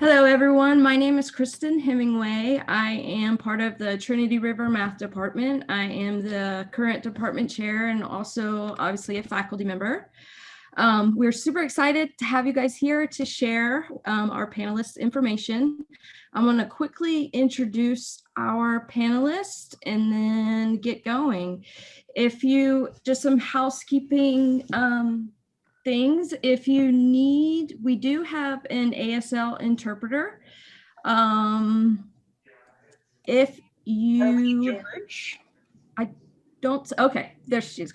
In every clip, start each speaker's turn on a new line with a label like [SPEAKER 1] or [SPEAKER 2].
[SPEAKER 1] Hello, everyone. My name is Kristen Hemingway. I am part of the Trinity River Math Department. I am the current department chair and also obviously a faculty member. We're super excited to have you guys here to share our panelists' information. I'm going to quickly introduce our panelists and then get going. Just some housekeeping things. If you need, we do have an ASL interpreter. If you,
[SPEAKER 2] George.
[SPEAKER 1] I don't, okay, there she is,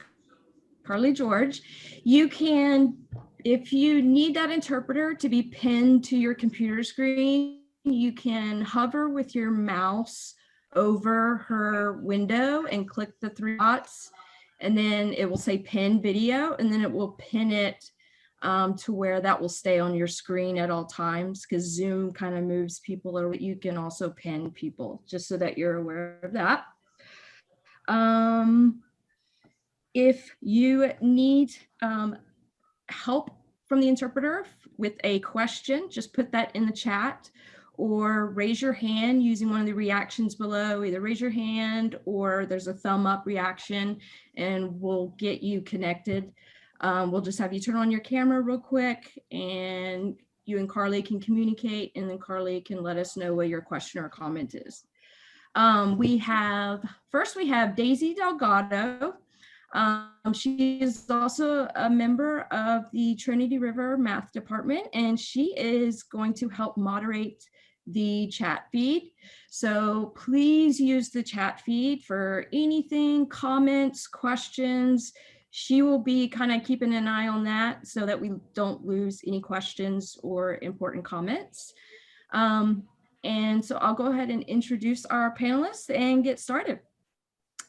[SPEAKER 1] Carly George. You can, if you need that interpreter to be pinned to your computer screen, you can hover with your mouse over her window and click the three dots, and then it will say pin video, and then it will pin it to where that will stay on your screen at all times, because Zoom kind of moves people, or you can also pin people, just so that you're aware of that. If you need help from the interpreter with a question, just put that in the chat or raise your hand using one of the reactions below. Either raise your hand or there's a thumb up reaction and we'll get you connected. We'll just have you turn on your camera real quick and you and Carly can communicate, and then Carly can let us know what your question or comment is. First we have Daisy Delgado. She is also a member of the Trinity River Math Department, and she is going to help moderate the chat feed. So please use the chat feed for anything, comments, questions. She will be kind of keeping an eye on that so that we don't lose any questions or important comments. And so I'll go ahead and introduce our panelists and get started.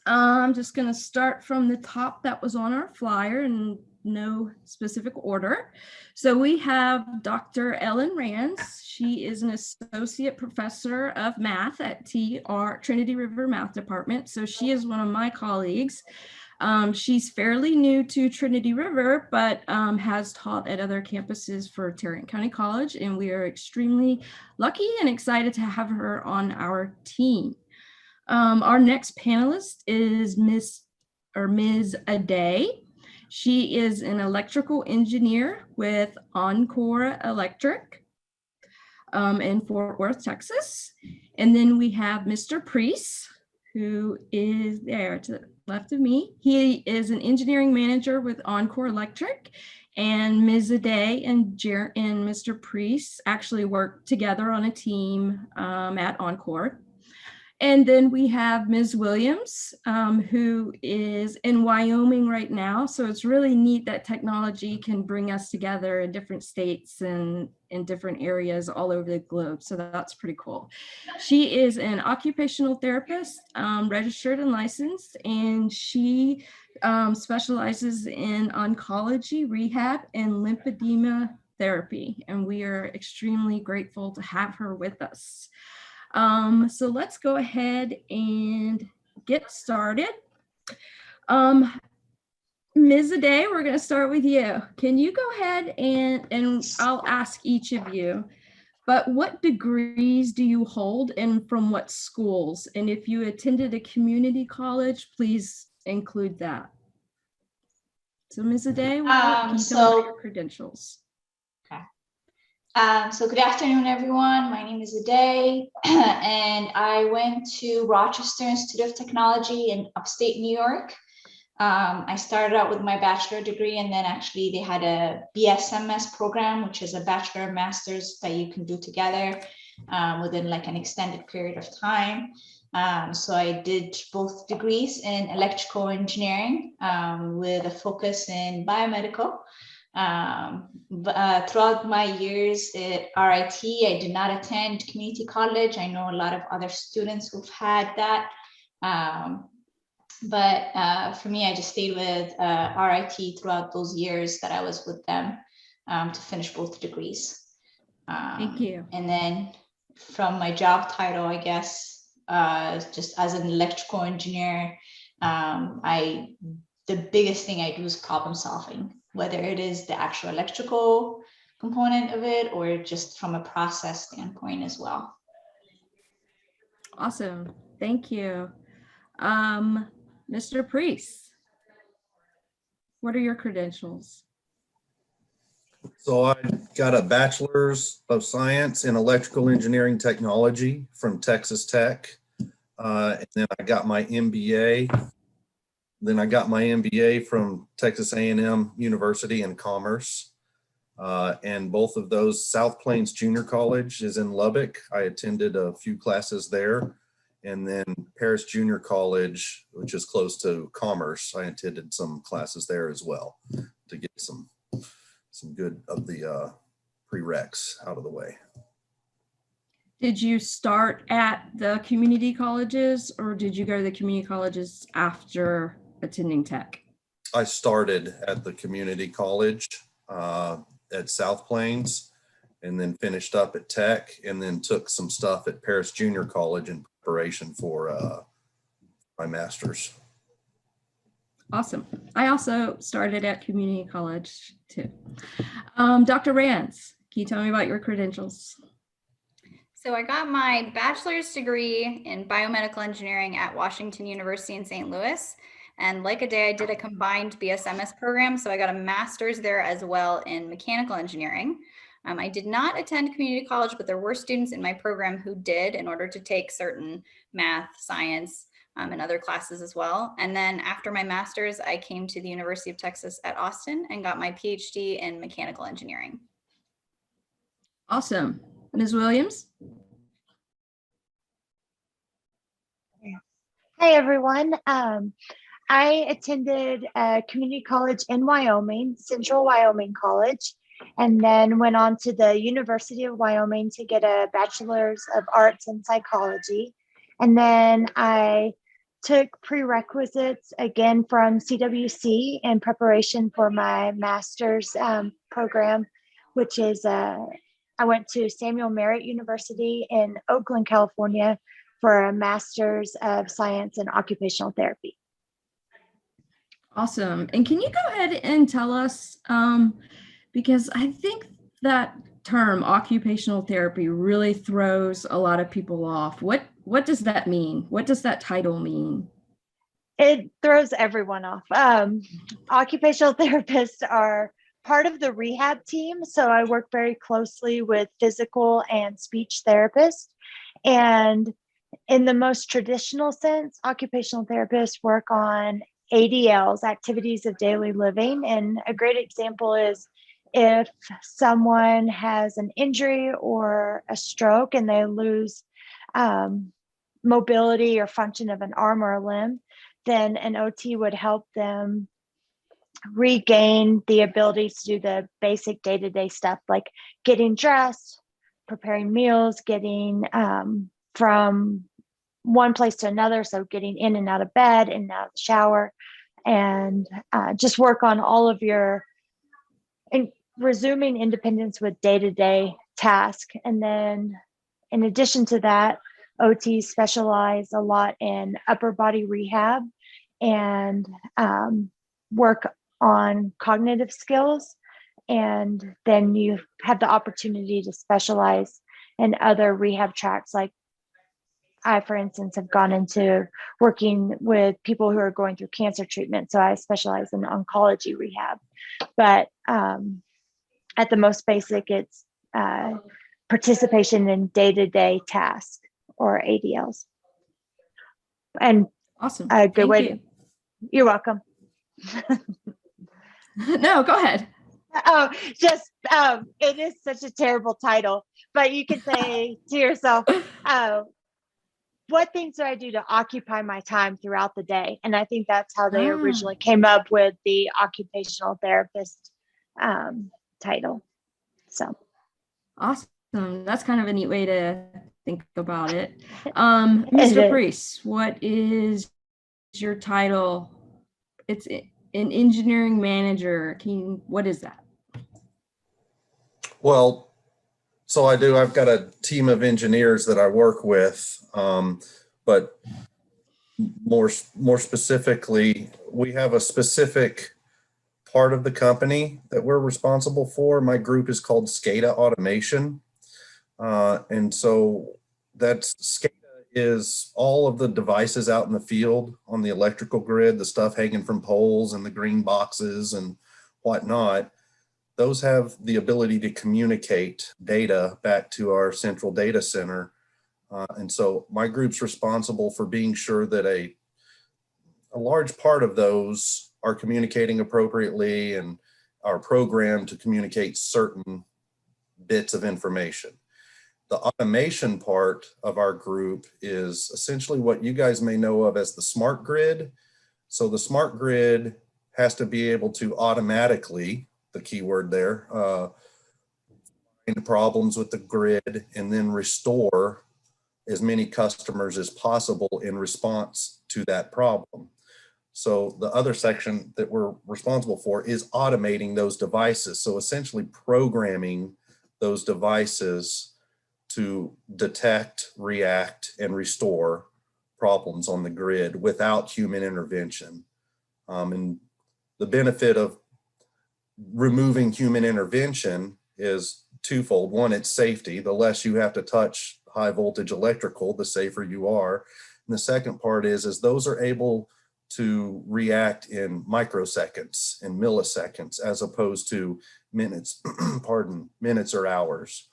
[SPEAKER 1] I'm just going to start from the top that was on our flyer in no specific order. So we have Dr. Ellen Rands. She is an associate professor of math at Trinity River Math Department. So she is one of my colleagues. She's fairly new to Trinity River, but has taught at other campuses for Tarrant County College, and we are extremely lucky and excited to have her on our team. Our next panelist is Ms. Aday. She is an electrical engineer with Encore Electric in Fort Worth, Texas. And then we have Mr. Priest, who is there to the left of me. He is an engineering manager with Encore Electric, and Ms. Aday and Mr. Priest actually work together on a team at Encore. And then we have Ms. Williams, who is in Wyoming right now. So it's really neat that technology can bring us together in different states and in different areas all over the globe. So that's pretty cool. She is an occupational therapist, registered and licensed, and she specializes in oncology, rehab, and lymphedema therapy. And we are extremely grateful to have her with us. So let's go ahead and get started. Ms. Aday, we're going to start with you. Can you go ahead and I'll ask each of you, but what degrees do you hold and from what schools? And if you attended a community college, please include that. So Ms. Aday, can you tell me about your credentials?
[SPEAKER 2] So good afternoon, everyone. My name is Aday, and I went to Rochester Institute of Technology in upstate New York. I started out with my bachelor degree, and then actually they had a BSMS program, which is a bachelor and master's that you can do together within like an extended period of time. So I did both degrees in electrical engineering with a focus in biomedical. Throughout my years at RIT, I did not attend community college. I know a lot of other students who've had that. But for me, I just stayed with RIT throughout those years that I was with them to finish both degrees.
[SPEAKER 1] Thank you.
[SPEAKER 2] And then from my job title, I guess, just as an electrical engineer, the biggest thing I do is problem solving, whether it is the actual electrical component of it or just from a process standpoint as well.
[SPEAKER 1] Awesome. Thank you. Mr. Priest, what are your credentials?
[SPEAKER 3] So I got a bachelor's of science in electrical engineering technology from Texas Tech. And then I got my MBA. Then I got my MBA from Texas A&M University in Commerce. And both of those, South Plains Junior College is in Lubbock. I attended a few classes there. And then Paris Junior College, which is close to Commerce, I attended some classes there as well to get some good of the prereqs out of the way.
[SPEAKER 1] Did you start at the community colleges or did you go to the community colleges after attending tech?
[SPEAKER 3] I started at the community college at South Plains and then finished up at Tech and then took some stuff at Paris Junior College in preparation for my master's.
[SPEAKER 1] Awesome. I also started at community college too. Dr. Rands, can you tell me about your credentials?
[SPEAKER 4] So I got my bachelor's degree in biomedical engineering at Washington University in St. Louis. And like a day, I did a combined BSMS program. So I got a master's there as well in mechanical engineering. I did not attend community college, but there were students in my program who did in order to take certain math, science, and other classes as well. And then after my master's, I came to the University of Texas at Austin and got my PhD in mechanical engineering.
[SPEAKER 1] Awesome. Ms. Williams?
[SPEAKER 5] Hi, everyone. I attended a community college in Wyoming, Central Wyoming College, and then went on to the University of Wyoming to get a Bachelor's of Arts in Psychology. And then I took prerequisites again from CWC in preparation for my master's program, which is I went to Samuel Merritt University in Oakland, California for a Master's of Science in Occupational Therapy.
[SPEAKER 1] Awesome. And can you go ahead and tell us, because I think that term occupational therapy really throws a lot of people off. What does that mean? What does that title mean?
[SPEAKER 5] It throws everyone off. Occupational therapists are part of the rehab team. So I work very closely with physical and speech therapists. And in the most traditional sense, occupational therapists work on ADLs, activities of daily living. And a great example is if someone has an injury or a stroke and they lose mobility or function of an arm or a limb, then an OT would help them regain the ability to do the basic day-to-day stuff like getting dressed, preparing meals, getting from one place to another. So getting in and out of bed, in and out of the shower, and just work on all of your resuming independence with day-to-day tasks. And then in addition to that, OTs specialize a lot in upper body rehab and work on cognitive skills. And then you have the opportunity to specialize in other rehab tracks. Like I, for instance, have gone into working with people who are going through cancer treatment. So I specialize in oncology rehab. But at the most basic, it's participation in day-to-day tasks or ADLs. And
[SPEAKER 1] Awesome.
[SPEAKER 5] a good
[SPEAKER 1] Thank
[SPEAKER 5] way
[SPEAKER 1] you.
[SPEAKER 5] to, you're welcome.
[SPEAKER 1] No, go ahead.
[SPEAKER 5] Oh, just it is such a terrible title, but you can say to yourself, what things do I do to occupy my time throughout the day? And I think that's how they originally came up with the occupational therapist title. So
[SPEAKER 1] Awesome. That's kind of a neat way to think about it. Mr. Priest, what is your title? It's an engineering manager. What is that?
[SPEAKER 3] Well, so I've got a team of engineers that I work with, but more specifically, we have a specific part of the company that we're responsible for. My group is called Scada Automation. And so that's SCADA is all of the devices out in the field on the electrical grid, the stuff hanging from poles and the green boxes and whatnot. Those have the ability to communicate data back to our central data center. And so my group's responsible for being sure that a large part of those are communicating appropriately and are programmed to communicate certain bits of information. The automation part of our group is essentially what you guys may know of as the smart grid. So the smart grid has to be able to automatically, the key word there, find problems with the grid and then restore as many customers as possible in response to that problem. So the other section that we're responsible for is automating those devices. So essentially programming those devices to detect, react, and restore problems on the grid without human intervention. And the benefit of removing human intervention is twofold. One, it's safety. The less you have to touch high voltage electrical, the safer you are. And the second part is those are able to react in microseconds and milliseconds as opposed to minutes, minutes or hours.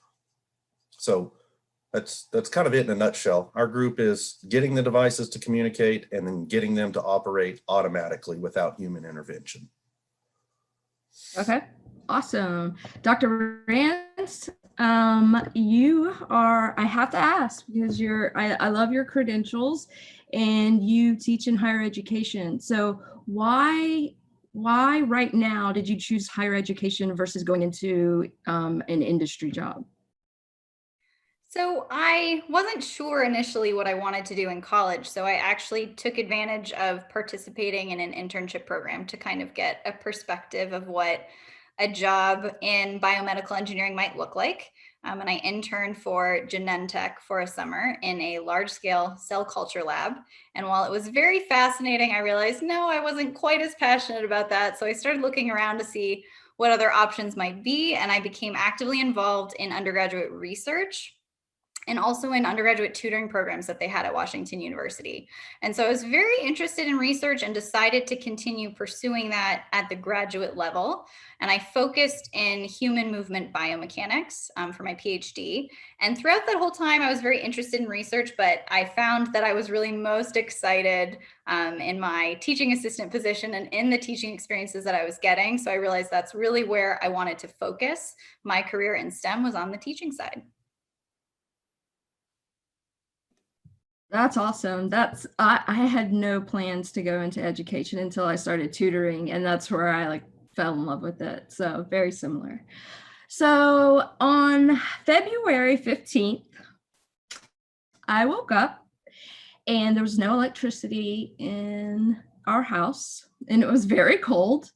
[SPEAKER 3] So that's kind of it in a nutshell. Our group is getting the devices to communicate and then getting them to operate automatically without human intervention.
[SPEAKER 1] Okay, awesome. Dr. Rance, you are, I have to ask because I love your credentials and you teach in higher education. So why right now did you choose higher education versus going into an industry job?
[SPEAKER 4] So I wasn't sure initially what I wanted to do in college. So I actually took advantage of participating in an internship program to kind of get a perspective of what a job in biomedical engineering might look like. And I interned for Genentech for a summer in a large-scale cell culture lab. And while it was very fascinating, I realized, no, I wasn't quite as passionate about that. So I started looking around to see what other options might be. And I became actively involved in undergraduate research and also in undergraduate tutoring programs that they had at Washington University. And so I was very interested in research and decided to continue pursuing that at the graduate level. And I focused in human movement biomechanics for my PhD. And throughout that whole time, I was very interested in research, but I found that I was really most excited in my teaching assistant position and in the teaching experiences that I was getting. So I realized that's really where I wanted to focus my career in STEM, was on the teaching side.
[SPEAKER 1] That's awesome. I had no plans to go into education until I started tutoring, and that's where I fell in love with it. So very similar. So on February 15th, I woke up and there was no electricity in our house and it was very cold.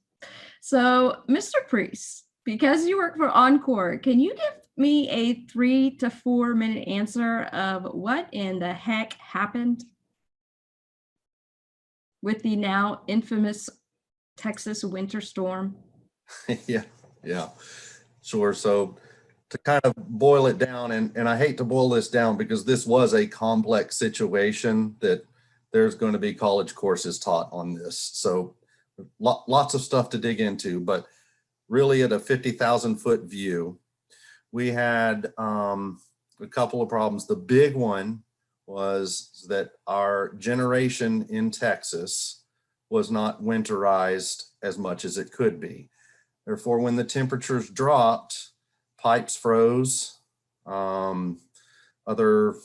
[SPEAKER 1] So Mr. Priest, because you work for Encore, can you give me a 3 to 4 minute answer of what in the heck happened with the now infamous Texas winter storm?
[SPEAKER 3] Yeah, sure. So to kind of boil it down, and I hate to boil this down because this was a complex situation that there's going to be college courses taught on this. So lots of stuff to dig into, but really at a 50,000 foot view, we had a couple of problems. The big one was that our generation in Texas was not winterized as much as it could be. Therefore, when the temperatures dropped, pipes froze, other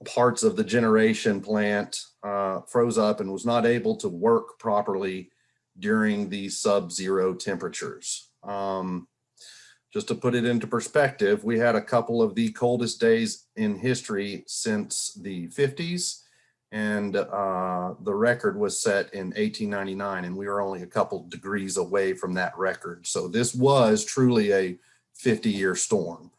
[SPEAKER 3] parts of the generation plant froze up and was not able to work properly during the sub-zero temperatures. Just to put it into perspective, we had a couple of the coldest days in history since the 50s, and the record was set in 1899, and we were only a couple degrees away from that record. So this was truly a 50-year storm.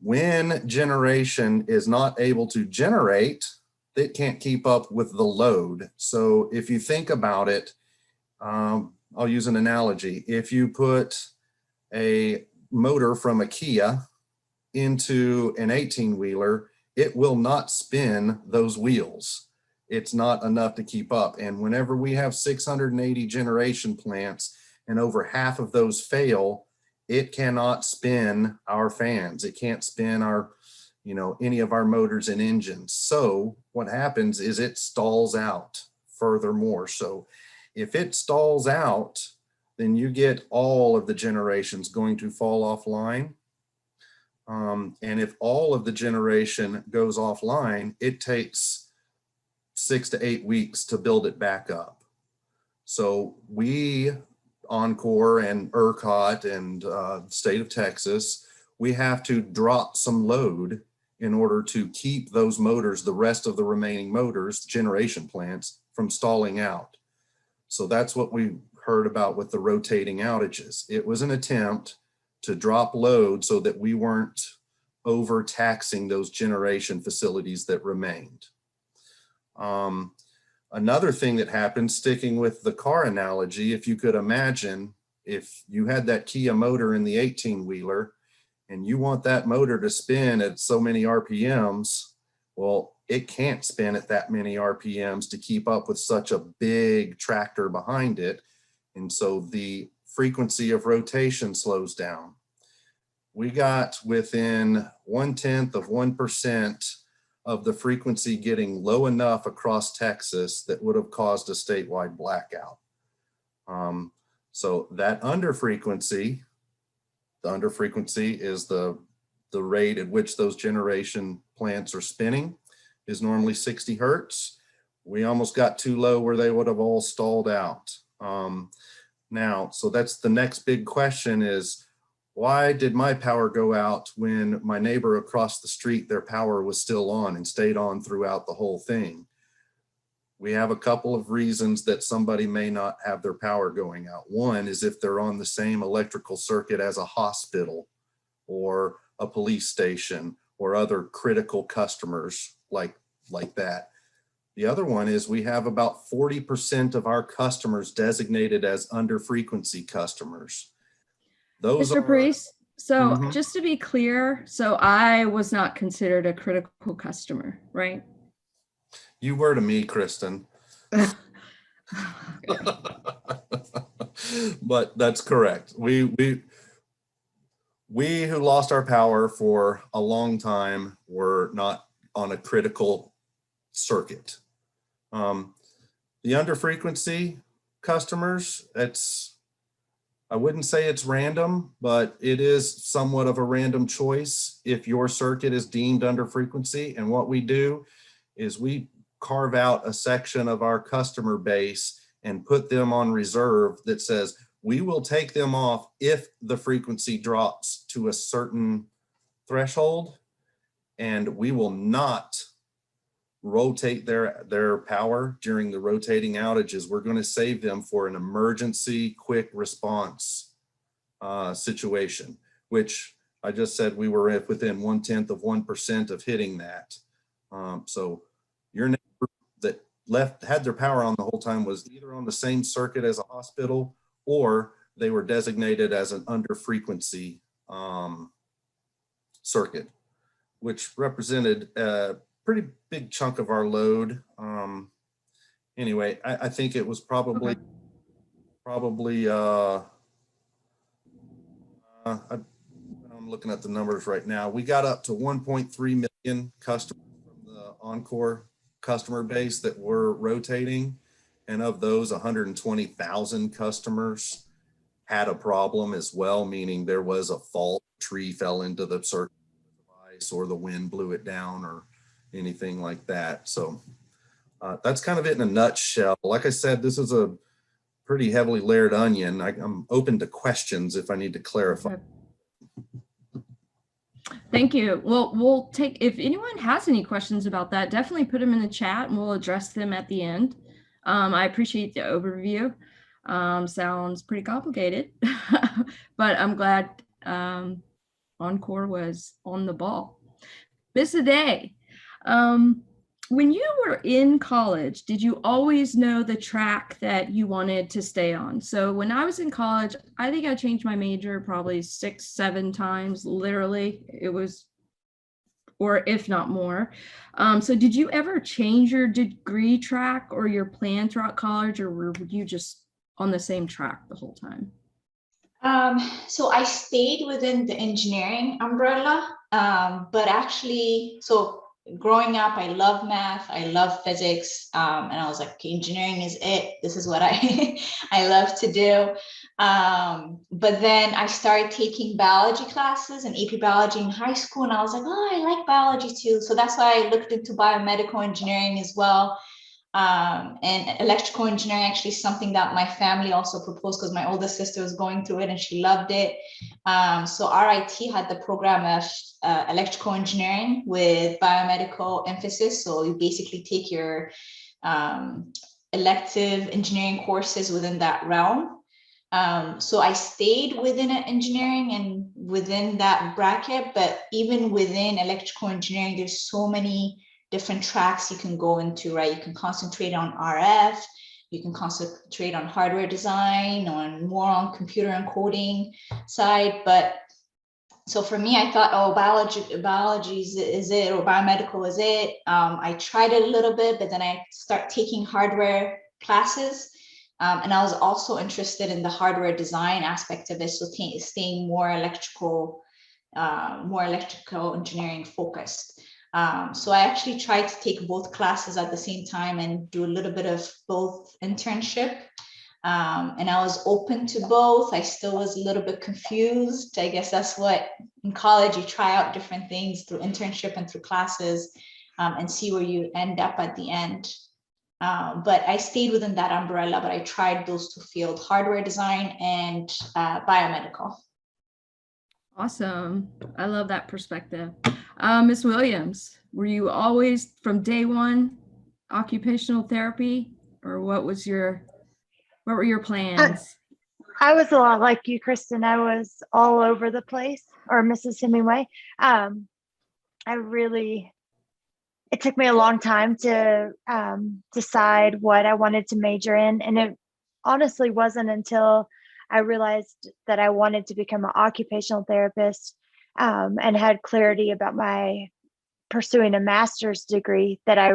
[SPEAKER 3] When generation is not able to generate, it can't keep up with the load. So if you think about it, I'll use an analogy. If you put a motor from a Kia into an 18-wheeler, it will not spin those wheels. It's not enough to keep up. And whenever we have 680 generation plants and over half of those fail, it cannot spin our fans. It can't spin our, any of our motors and engines. So what happens is it stalls out furthermore. So if it stalls out, then you get all of the generations going to fall offline. And if all of the generation goes offline, it takes 6 to 8 weeks to build it back up. So we, Encore and ERCOT and state of Texas, we have to drop some load in order to keep those motors, the rest of the remaining motors, generation plants, from stalling out. So that's what we heard about with the rotating outages. It was an attempt to drop load so that we weren't overtaxing those generation facilities that remained. Another thing that happened, sticking with the car analogy, if you could imagine, if you had that Kia motor in the 18-wheeler and you want that motor to spin at so many RPMs, well, it can't spin at that many RPMs to keep up with such a big tractor behind it. And so the frequency of rotation slows down. We got within 0.1% of the frequency getting low enough across Texas that would have caused a statewide blackout. So that underfrequency, the underfrequency is the rate at which those generation plants are spinning, is normally 60 hertz. We almost got too low where they would have all stalled out. Now, so that's the next big question is, why did my power go out when my neighbor across the street, their power was still on and stayed on throughout the whole thing? We have a couple of reasons that somebody may not have their power going out. One is if they're on the same electrical circuit as a hospital or a police station or other critical customers like that. The other one is we have about 40% of our customers designated as under frequency customers. Those
[SPEAKER 1] Mr. Priest, so
[SPEAKER 3] Mhm.
[SPEAKER 1] just to be clear, so I was not considered a critical customer, right?
[SPEAKER 3] You were to me, Kristen. But that's correct. We who lost our power for a long time were not on a critical circuit. The under frequency customers, I wouldn't say it's random, but it is somewhat of a random choice if your circuit is deemed under frequency. And what we do is we carve out a section of our customer base and put them on reserve that says we will take them off if the frequency drops to a certain threshold, and we will not rotate their power during the rotating outages. We're going to save them for an emergency quick response situation, which I just said we were within 0.1% of hitting that. So your neighbor that had their power on the whole time was either on the same circuit as a hospital or they were designated as an under frequency circuit, which represented pretty big chunk of our load. Anyway, I think it was probably, I'm looking at the numbers right now. We got up to 1.3 million customers from the Encore customer base that were rotating. And of those, 120,000 customers had a problem as well, meaning there was a fault, tree fell into the circuit device or the wind blew it down or anything like that. So that's kind of it in a nutshell. Like I said, this is a pretty heavily layered onion. I'm open to questions if I need to clarify.
[SPEAKER 1] Thank you. Well, we'll take, if anyone has any questions about that, definitely put them in the chat and we'll address them at the end. I appreciate the overview. Sounds pretty complicated, but I'm glad Encore was on the ball. Miss a day. when you were in college, did you always know the track that you wanted to stay on? So when I was in college, I think I changed my major probably 6, 7 times, literally. It was, or if not more. So did you ever change your degree track or your plan throughout college, or were you just on the same track the whole time?
[SPEAKER 2] So I stayed within the engineering umbrella, but actually, so growing up, I love math, I love physics, and I was like, okay, engineering is it. This is what I I love to do. But then I started taking biology classes and AP biology in high school, and I was like, oh, I like biology too. So that's why I looked into biomedical engineering as well. And electrical engineering actually is something that my family also proposed because my oldest sister was going through it and she loved it. So RIT had the program of electrical engineering with biomedical emphasis. So you basically take your elective engineering courses within that realm. So I stayed within engineering and within that bracket, but even within electrical engineering, there's so many different tracks you can go into, right? You can concentrate on RF, you can concentrate on hardware design, on more on computer and coding side. But so for me, I thought, oh, biology is it, or biomedical is it? I tried it a little bit, but then I start taking hardware classes. And I was also interested in the hardware design aspect of it. So staying more electrical engineering focused. So I actually tried to take both classes at the same time and do a little bit of both internship. And I was open to both. I still was a little bit confused. I guess that's what in college you try out different things through internship and through classes, and see where you end up at the end. But I stayed within that umbrella, but I tried those two fields, hardware design and biomedical.
[SPEAKER 1] Awesome. I love that perspective. Ms. Williams, were you always from day one occupational therapy, or what were your plans?
[SPEAKER 5] I was a lot like you, Kristen. I was all over the place, or Mrs. Hemingway. It took me a long time to decide what I wanted to major in. And it honestly wasn't until I realized that I wanted to become an occupational therapist, and had clarity about my pursuing a master's degree that I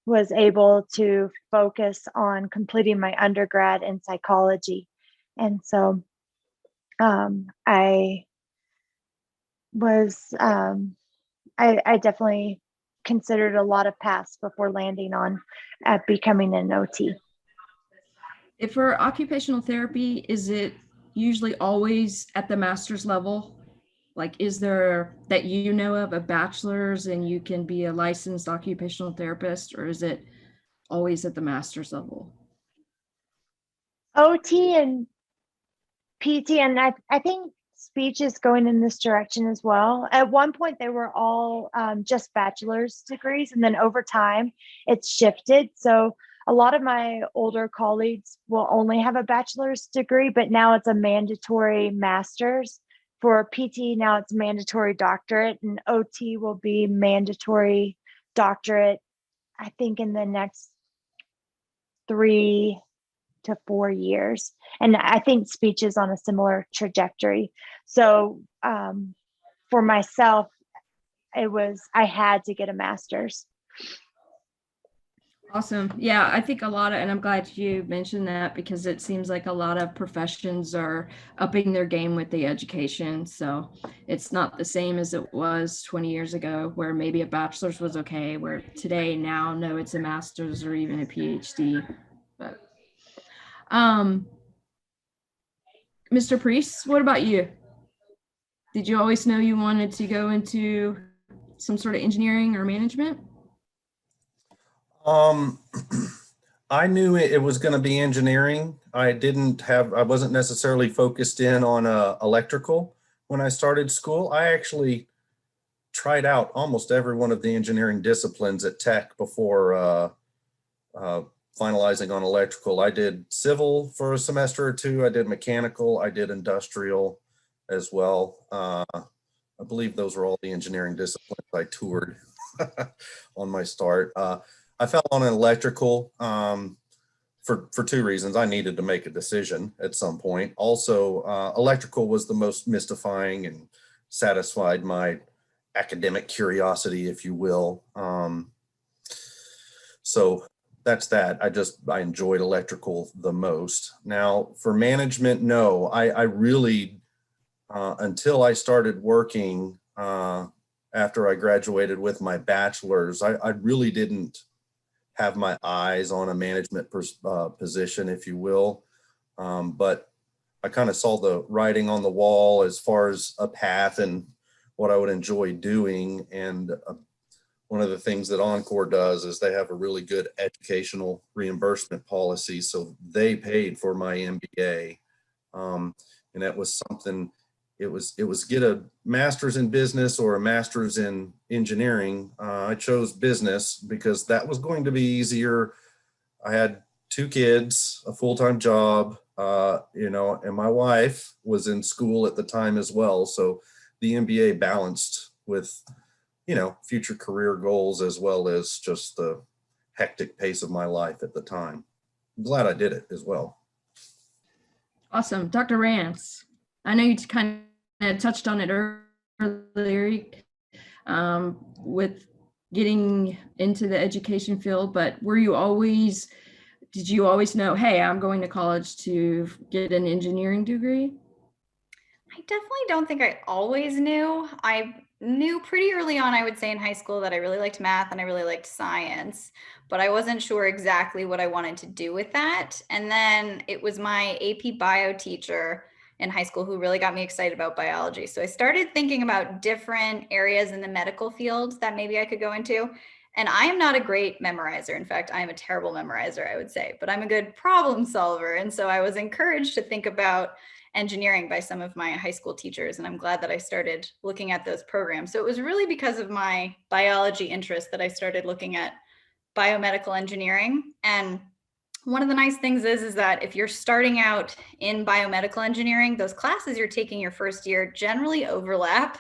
[SPEAKER 5] was able to focus on completing my undergrad in psychology. And so I was, I definitely considered a lot of paths before landing on becoming an OT.
[SPEAKER 1] If for occupational therapy, is it usually always at the master's level? Like, is there, that you know of, a bachelor's and you can be a licensed occupational therapist, or is it always at the master's level?
[SPEAKER 5] OT and PT, and I think speech is going in this direction as well. At one point, they were all just bachelor's degrees, and then over time, it's shifted. So a lot of my older colleagues will only have a bachelor's degree, but now it's a mandatory master's. For PT, now it's mandatory doctorate, and OT will be mandatory doctorate, I think, in the next 3 to 4 years. And I think speech is on a similar trajectory. So for myself, I had to get a master's.
[SPEAKER 1] Awesome. Yeah, I think a lot of, and I'm glad you mentioned that, because it seems like a lot of professions are upping their game with the education. So it's not the same as it was 20 years ago, where maybe a bachelor's was okay, where today, now, no, it's a master's or even a PhD. But Mr. Priest, what about you? Did you always know you wanted to go into some sort of engineering or management?
[SPEAKER 3] I knew it was going to be engineering. I wasn't necessarily focused in on electrical when I started school. I actually tried out almost every one of the engineering disciplines at Tech before finalizing on electrical. I did civil for a semester or two. I did mechanical. I did industrial as well. I believe those were all the engineering disciplines I toured. on my start. I fell on an electrical for two reasons. I needed to make a decision at some point. Also, electrical was the most mystifying and satisfied my academic curiosity, if you will. So that's that. I enjoyed electrical the most. Now for management, no, I really, until I started working after I graduated with my bachelor's, I really didn't have my eyes on a management position, if you will. But I kind of saw the writing on the wall as far as a path and what I would enjoy doing. And one of the things that Encore does is they have a really good educational reimbursement policy. So they paid for my MBA. And that was something, it was get a master's in business or a master's in engineering. I chose business because that was going to be easier. I had 2 kids, a full-time job, and my wife was in school at the time as well. So the MBA balanced with, future career goals as well as just the hectic pace of my life at the time. I'm glad I did it as well.
[SPEAKER 1] Awesome. Dr. Rance, I know you kind of touched on it earlier with getting into the education field, but did you always know, hey, I'm going to college to get an engineering degree?
[SPEAKER 4] I definitely don't think I always knew. I knew pretty early on, I would say in high school, that I really liked math and I really liked science, but I wasn't sure exactly what I wanted to do with that. And then it was my AP bio teacher in high school who really got me excited about biology. So I started thinking about different areas in the medical field that maybe I could go into. And I am not a great memorizer. In fact, I am a terrible memorizer, I would say, but I'm a good problem solver. And so I was encouraged to think about engineering by some of my high school teachers. And I'm glad that I started looking at those programs. So it was really because of my biology interest that I started looking at biomedical engineering. And one of the nice things is that if you're starting out in biomedical engineering, those classes you're taking your first year generally overlap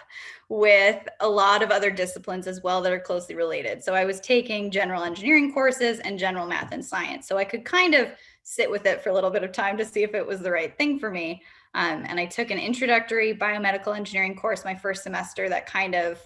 [SPEAKER 4] with a lot of other disciplines as well that are closely related. So I was taking general engineering courses and general math and science. So I could kind of sit with it for a little bit of time to see if it was the right thing for me. And I took an introductory biomedical engineering course my first semester that kind of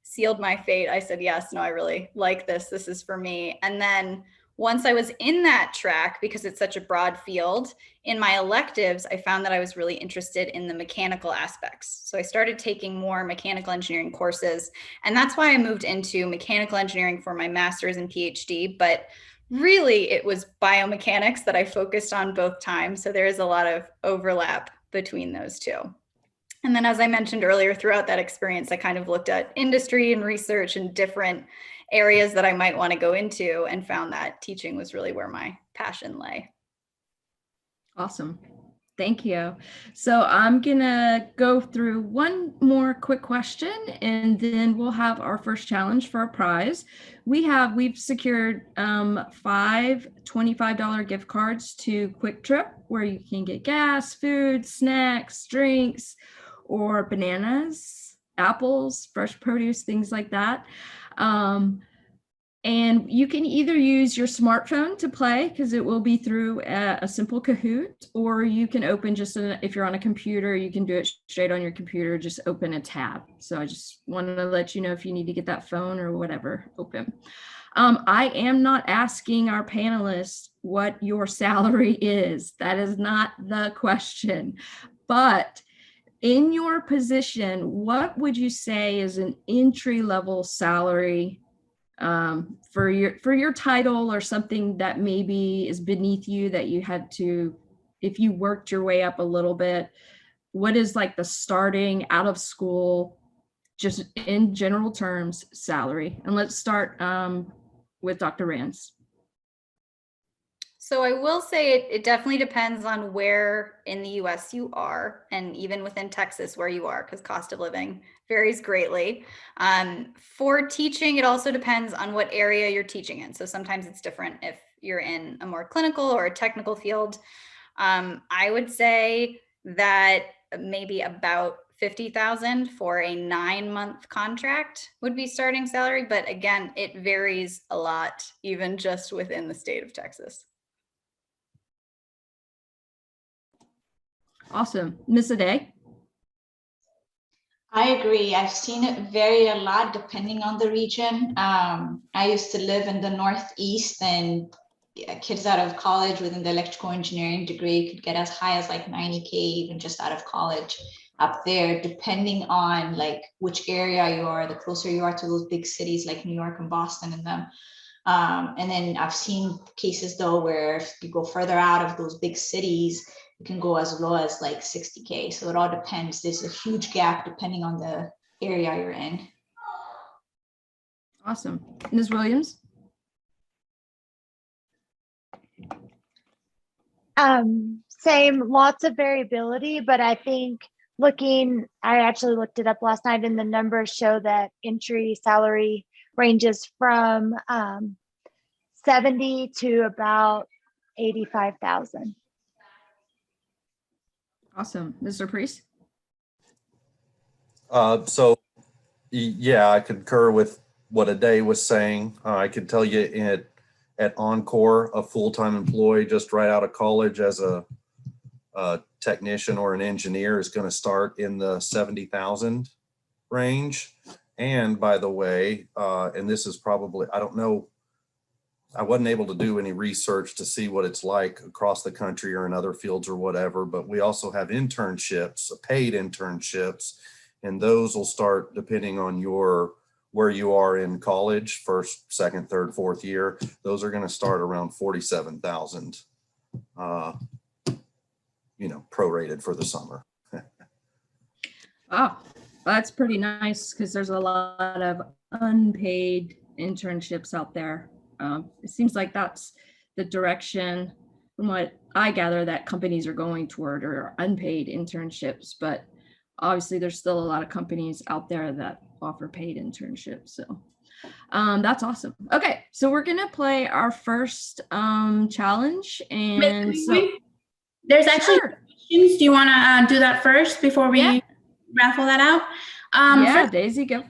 [SPEAKER 4] sealed my fate. I said, yes, no, I really like this. This is for me. And then once I was in that track, because it's such a broad field, in my electives, I found that I was really interested in the mechanical aspects. So I started taking more mechanical engineering courses. And that's why I moved into mechanical engineering for my master's and PhD. But really, it was biomechanics that I focused on both times. So there is a lot of overlap between those two. And then, as I mentioned earlier, throughout that experience, I kind of looked at industry and research and different areas that I might want to go into, and found that teaching was really where my passion lay.
[SPEAKER 1] Awesome. Thank you. So I'm going to go through one more quick question, and then we'll have our first challenge for a prize. We've secured 5 $25 gift cards to Quick Trip, where you can get gas, food, snacks, drinks, or bananas, apples, fresh produce, things like that. And you can either use your smartphone to play, because it will be through a simple Kahoot, or you can open if you're on a computer, you can do it straight on your computer, just open a tab. So I just wanted to let you know if you need to get that phone or whatever open. I am not asking our panelists what your salary is. That is not the question. But in your position, what would you say is an entry-level salary for your title, or something that maybe is beneath you that you had to, if you worked your way up a little bit? What is like the starting out of school, just in general terms, salary? And let's start with Dr. Rance.
[SPEAKER 4] So I will say it definitely depends on where in the US you are, and even within Texas where you are, because cost of living varies greatly. For teaching, it also depends on what area you're teaching in. So sometimes it's different if you're in a more clinical or a technical field. I would say that maybe about 50,000 for a 9-month contract would be starting salary. But again, it varies a lot, even just within the state of Texas.
[SPEAKER 1] Awesome. Miss Ade?
[SPEAKER 2] I agree. I've seen it vary a lot depending on the region. I used to live in the Northeast, and kids out of college within the electrical engineering degree could get as high as like 90K even just out of college up there, depending on like which area you are, the closer you are to those big cities like New York and Boston and them. And then I've seen cases though where if you go further out of those big cities, it can go as low as like 60K. So it all depends. There's a huge gap depending on the area you're in.
[SPEAKER 1] Awesome. Ms. Williams?
[SPEAKER 5] Same, lots of variability, but I think I actually looked it up last night, and the numbers show that entry salary ranges from 70 to about 85,000.
[SPEAKER 1] Awesome. Mr. Priest?
[SPEAKER 3] So, yeah, I concur with what Ade was saying. I could tell you at Encore, a full-time employee just right out of college as a technician or an engineer is going to start in the 70,000 range. And by the way, and this is probably, I don't know, I wasn't able to do any research to see what it's like across the country or in other fields or whatever, but we also have internships, paid internships, and those will start depending on where you are in college, first, second, third, fourth year. Those are going to start around 47,000, prorated for the summer.
[SPEAKER 1] Oh, that's pretty nice because there's a lot of unpaid internships out there. It seems like that's the direction, from what I gather, that companies are going toward, or unpaid internships. But obviously, there's still a lot of companies out there that offer paid internships. So that's awesome. Okay, so we're gonna play our first challenge, and so
[SPEAKER 6] there's actually
[SPEAKER 1] sure.
[SPEAKER 6] questions. Do you want to do that first before we raffle that out?
[SPEAKER 1] Yeah, Daisy, go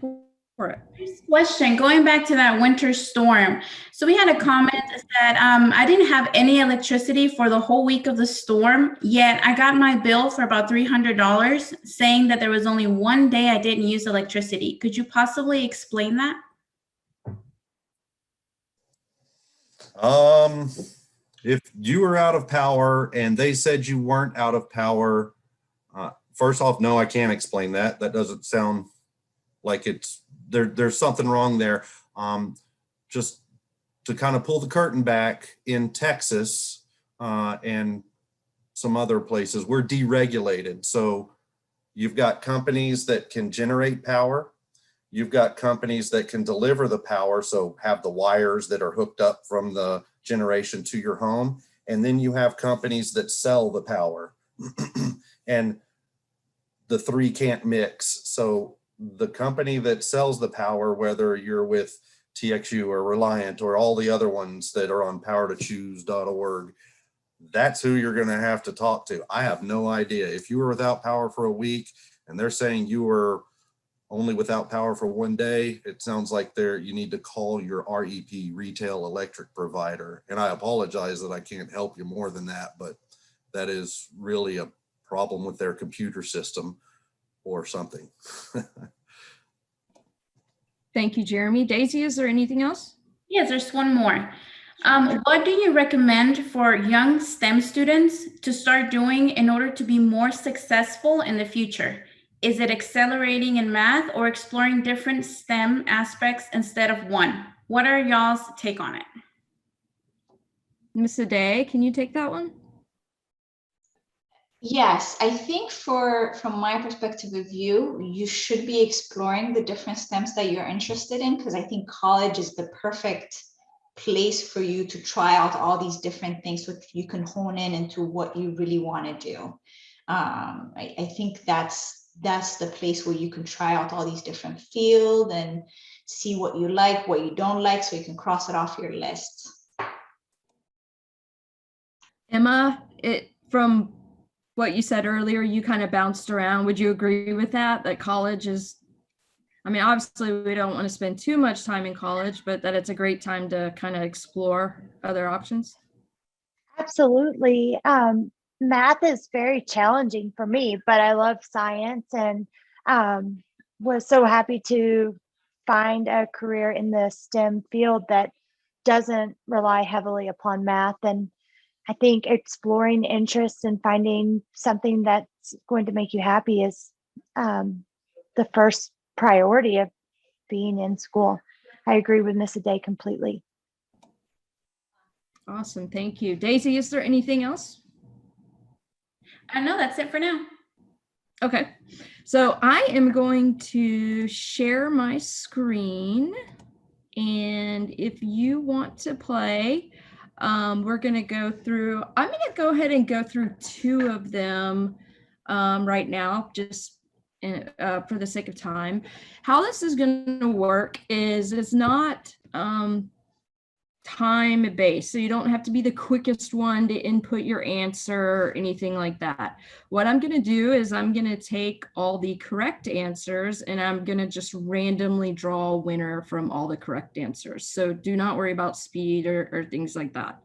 [SPEAKER 1] for it.
[SPEAKER 6] First question, going back to that winter storm. So we had a comment that said, I didn't have any electricity for the whole week of the storm, yet I got my bill for about $300 saying that there was only one day I didn't use electricity. Could you possibly explain that?
[SPEAKER 3] If you were out of power and they said you weren't out of power, first off, no, I can't explain that. That doesn't sound like there's something wrong there. Just to kind of pull the curtain back, in Texas and some other places, we're deregulated. So you've got companies that can generate power. You've got companies that can deliver the power, so have the wires that are hooked up from the generation to your home. And then you have companies that sell the power. And the three can't mix. So the company that sells the power, whether you're with TXU or Reliant or all the other ones that are on powertochoose.org, that's who you're going to have to talk to. I have no idea. If you were without power for a week and they're saying you were only without power for one day, it sounds like you need to call your REP, retail electric provider. And I apologize that I can't help you more than that, but that is really a problem with their computer system or something.
[SPEAKER 1] Thank you, Jeremy. Daisy, is there anything else?
[SPEAKER 6] Yes, there's one more. What do you recommend for young STEM students to start doing in order to be more successful in the future? Is it accelerating in math or exploring different STEM aspects instead of one? What are y'all's take on it?
[SPEAKER 1] Ms. Ade, can you take that one?
[SPEAKER 2] Yes, I think from my perspective of view, you should be exploring the different STEMs that you're interested in, because I think college is the perfect place for you to try out all these different things so you can hone in into what you really want to do. I think that's the place where you can try out all these different fields and see what you like, what you don't like, so you can cross it off your list.
[SPEAKER 1] Emma, from what you said earlier, you kind of bounced around. Would you agree with that? That college is, I mean, obviously we don't want to spend too much time in college, but that it's a great time to kind of explore other options?
[SPEAKER 5] Absolutely. Math is very challenging for me, but I love science and was so happy to find a career in the STEM field that doesn't rely heavily upon math. And I think exploring interests and finding something that's going to make you happy is the first priority of being in school. I agree with Miss Aday completely.
[SPEAKER 1] Awesome, thank you. Daisy, is there anything else?
[SPEAKER 6] No, that's it for now.
[SPEAKER 1] Okay, so I am going to share my screen. And if you want to play, we're going to go through, I'm going to go ahead and go through 2 of them right now, just for the sake of time. How this is going to work is it's not time-based, so you don't have to be the quickest one to input your answer or anything like that. What I'm going to do is I'm going to take all the correct answers and I'm going to just randomly draw a winner from all the correct answers. So do not worry about speed or things like that.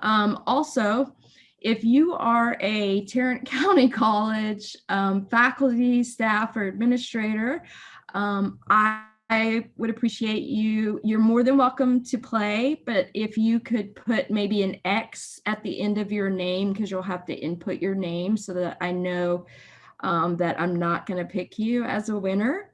[SPEAKER 1] Also, if you are a Tarrant County College faculty, staff, or administrator, I would appreciate you. You're more than welcome to play, but if you could put maybe an X at the end of your name, because you'll have to input your name so that I know that I'm not going to pick you as a winner.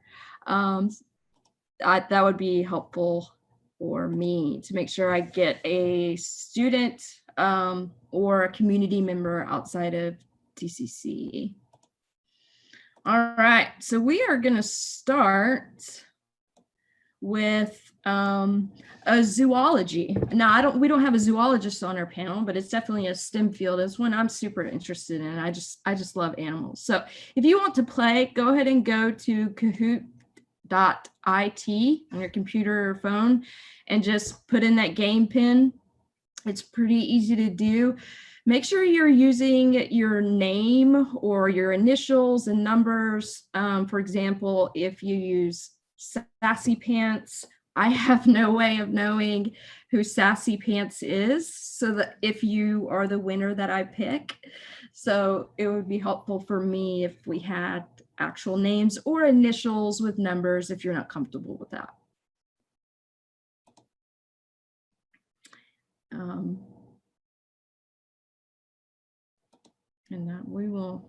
[SPEAKER 1] That would be helpful for me to make sure I get a student or a community member outside of TCC. All right, so we are going to start with a zoology. Now, we don't have a zoologist on our panel, but it's definitely a STEM field. It's one I'm super interested in. I just love animals. So if you want to play, go ahead and go to Kahoot.it on your computer or phone and just put in that game pin. It's pretty easy to do. Make sure you're using your name or your initials and numbers. For example, if you use Sassy Pants, I have no way of knowing who Sassy Pants is, so that if you are the winner that I pick. So it would be helpful for me if we had actual names or initials with numbers if you're not comfortable with that. And that we will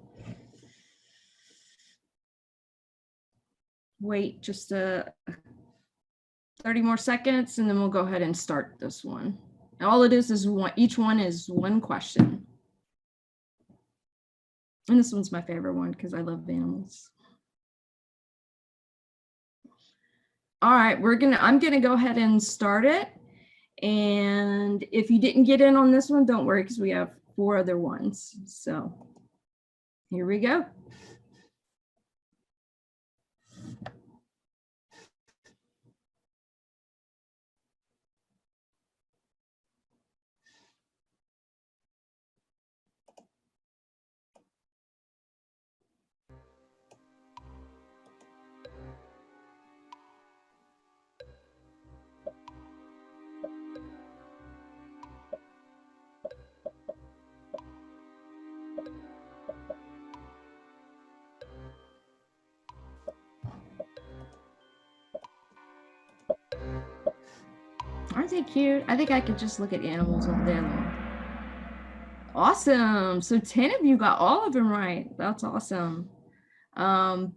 [SPEAKER 1] wait just 30 more seconds and then we'll go ahead and start this one. All it is each one is one question. And this one's my favorite one because I love animals. All right, I'm gonna go ahead and start it. And if you didn't get in on this one, don't worry because we have 4 other ones. So here we go. Aren't they cute? I think I could just look at animals all day long. Awesome. So 10 of you got all of them right. That's awesome. A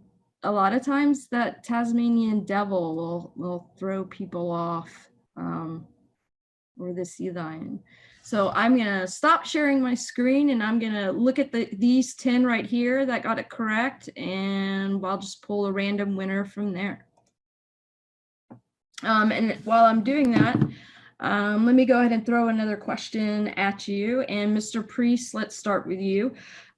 [SPEAKER 1] lot of times that Tasmanian devil will throw people off, or the sea lion. So I'm gonna stop sharing my screen and I'm gonna look at these 10 right here that got it correct, and I'll just pull a random winner from there. And while I'm doing that, let me go ahead and throw another question at you. And Mr. Priest, let's start with you.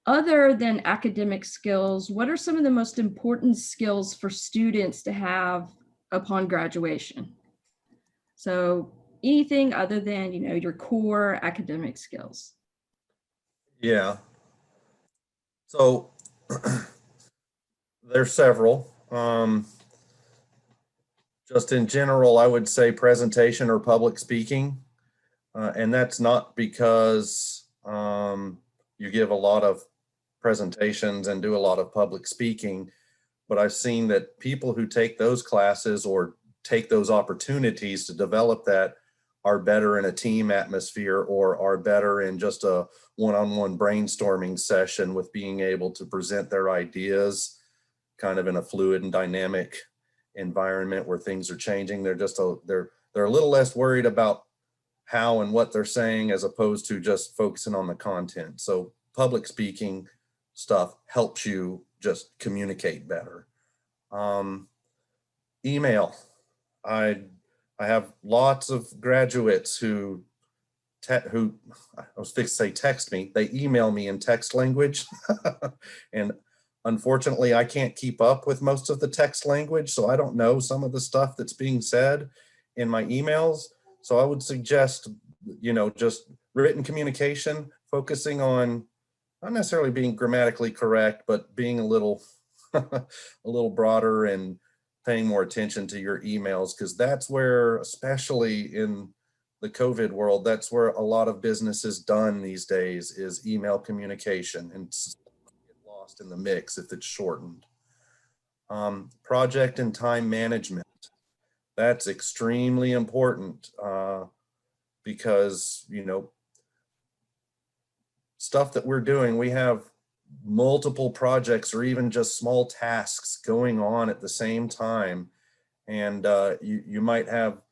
[SPEAKER 1] Other than academic skills, what are some of the most important skills for students to have upon graduation? So anything other than, your core academic skills.
[SPEAKER 3] Yeah. So there's several. Just in general, I would say presentation or public speaking. And that's not because you give a lot of presentations and do a lot of public speaking, but I've seen that people who take those classes or take those opportunities to develop that are better in a team atmosphere or are better in just a one-on-one brainstorming session with being able to present their ideas kind of in a fluid and dynamic environment where things are changing. They're just they're a little less worried about how and what they're saying as opposed to just focusing on the content. So public speaking stuff helps you just communicate better. Email. I have lots of graduates who I was fixed to say text me. They email me in text language, and unfortunately, I can't keep up with most of the text language, so I don't know some of the stuff that's being said in my emails. So I would suggest, just written communication, focusing on not necessarily being grammatically correct, but being a little broader and paying more attention to your emails, because that's where, especially in the COVID world, that's where a lot of business is done these days, is email communication, and get lost in the mix if it's shortened. Project and time management. That's extremely important because, stuff that we're doing, we have multiple projects or even just small tasks going on at the same time. And you might have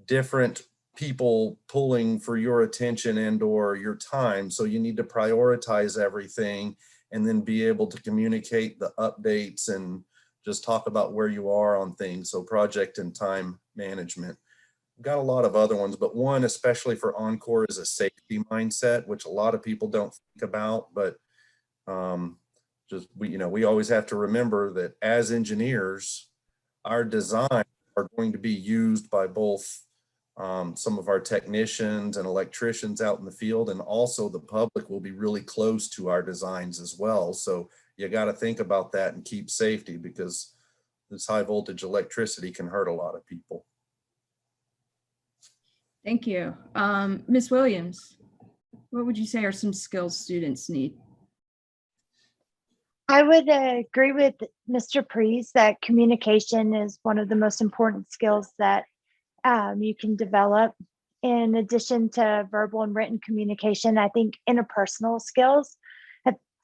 [SPEAKER 3] different people pulling for your attention and or your time. So you need to prioritize everything and then be able to communicate the updates and just talk about where you are on things. So project and time management. We've got a lot of other ones, but one especially for Encore is a safety mindset, which a lot of people don't think about, but we always have to remember that as engineers, our designs are going to be used by both some of our technicians and electricians out in the field, and also the public will be really close to our designs as well. So you got to think about that and keep safety, because this high voltage electricity can hurt a lot of people.
[SPEAKER 1] Thank you. Ms. Williams, what would you say are some skills students need?
[SPEAKER 5] I would agree with Mr. Priest that communication is one of the most important skills that you can develop. In addition to verbal and written communication, I think interpersonal skills,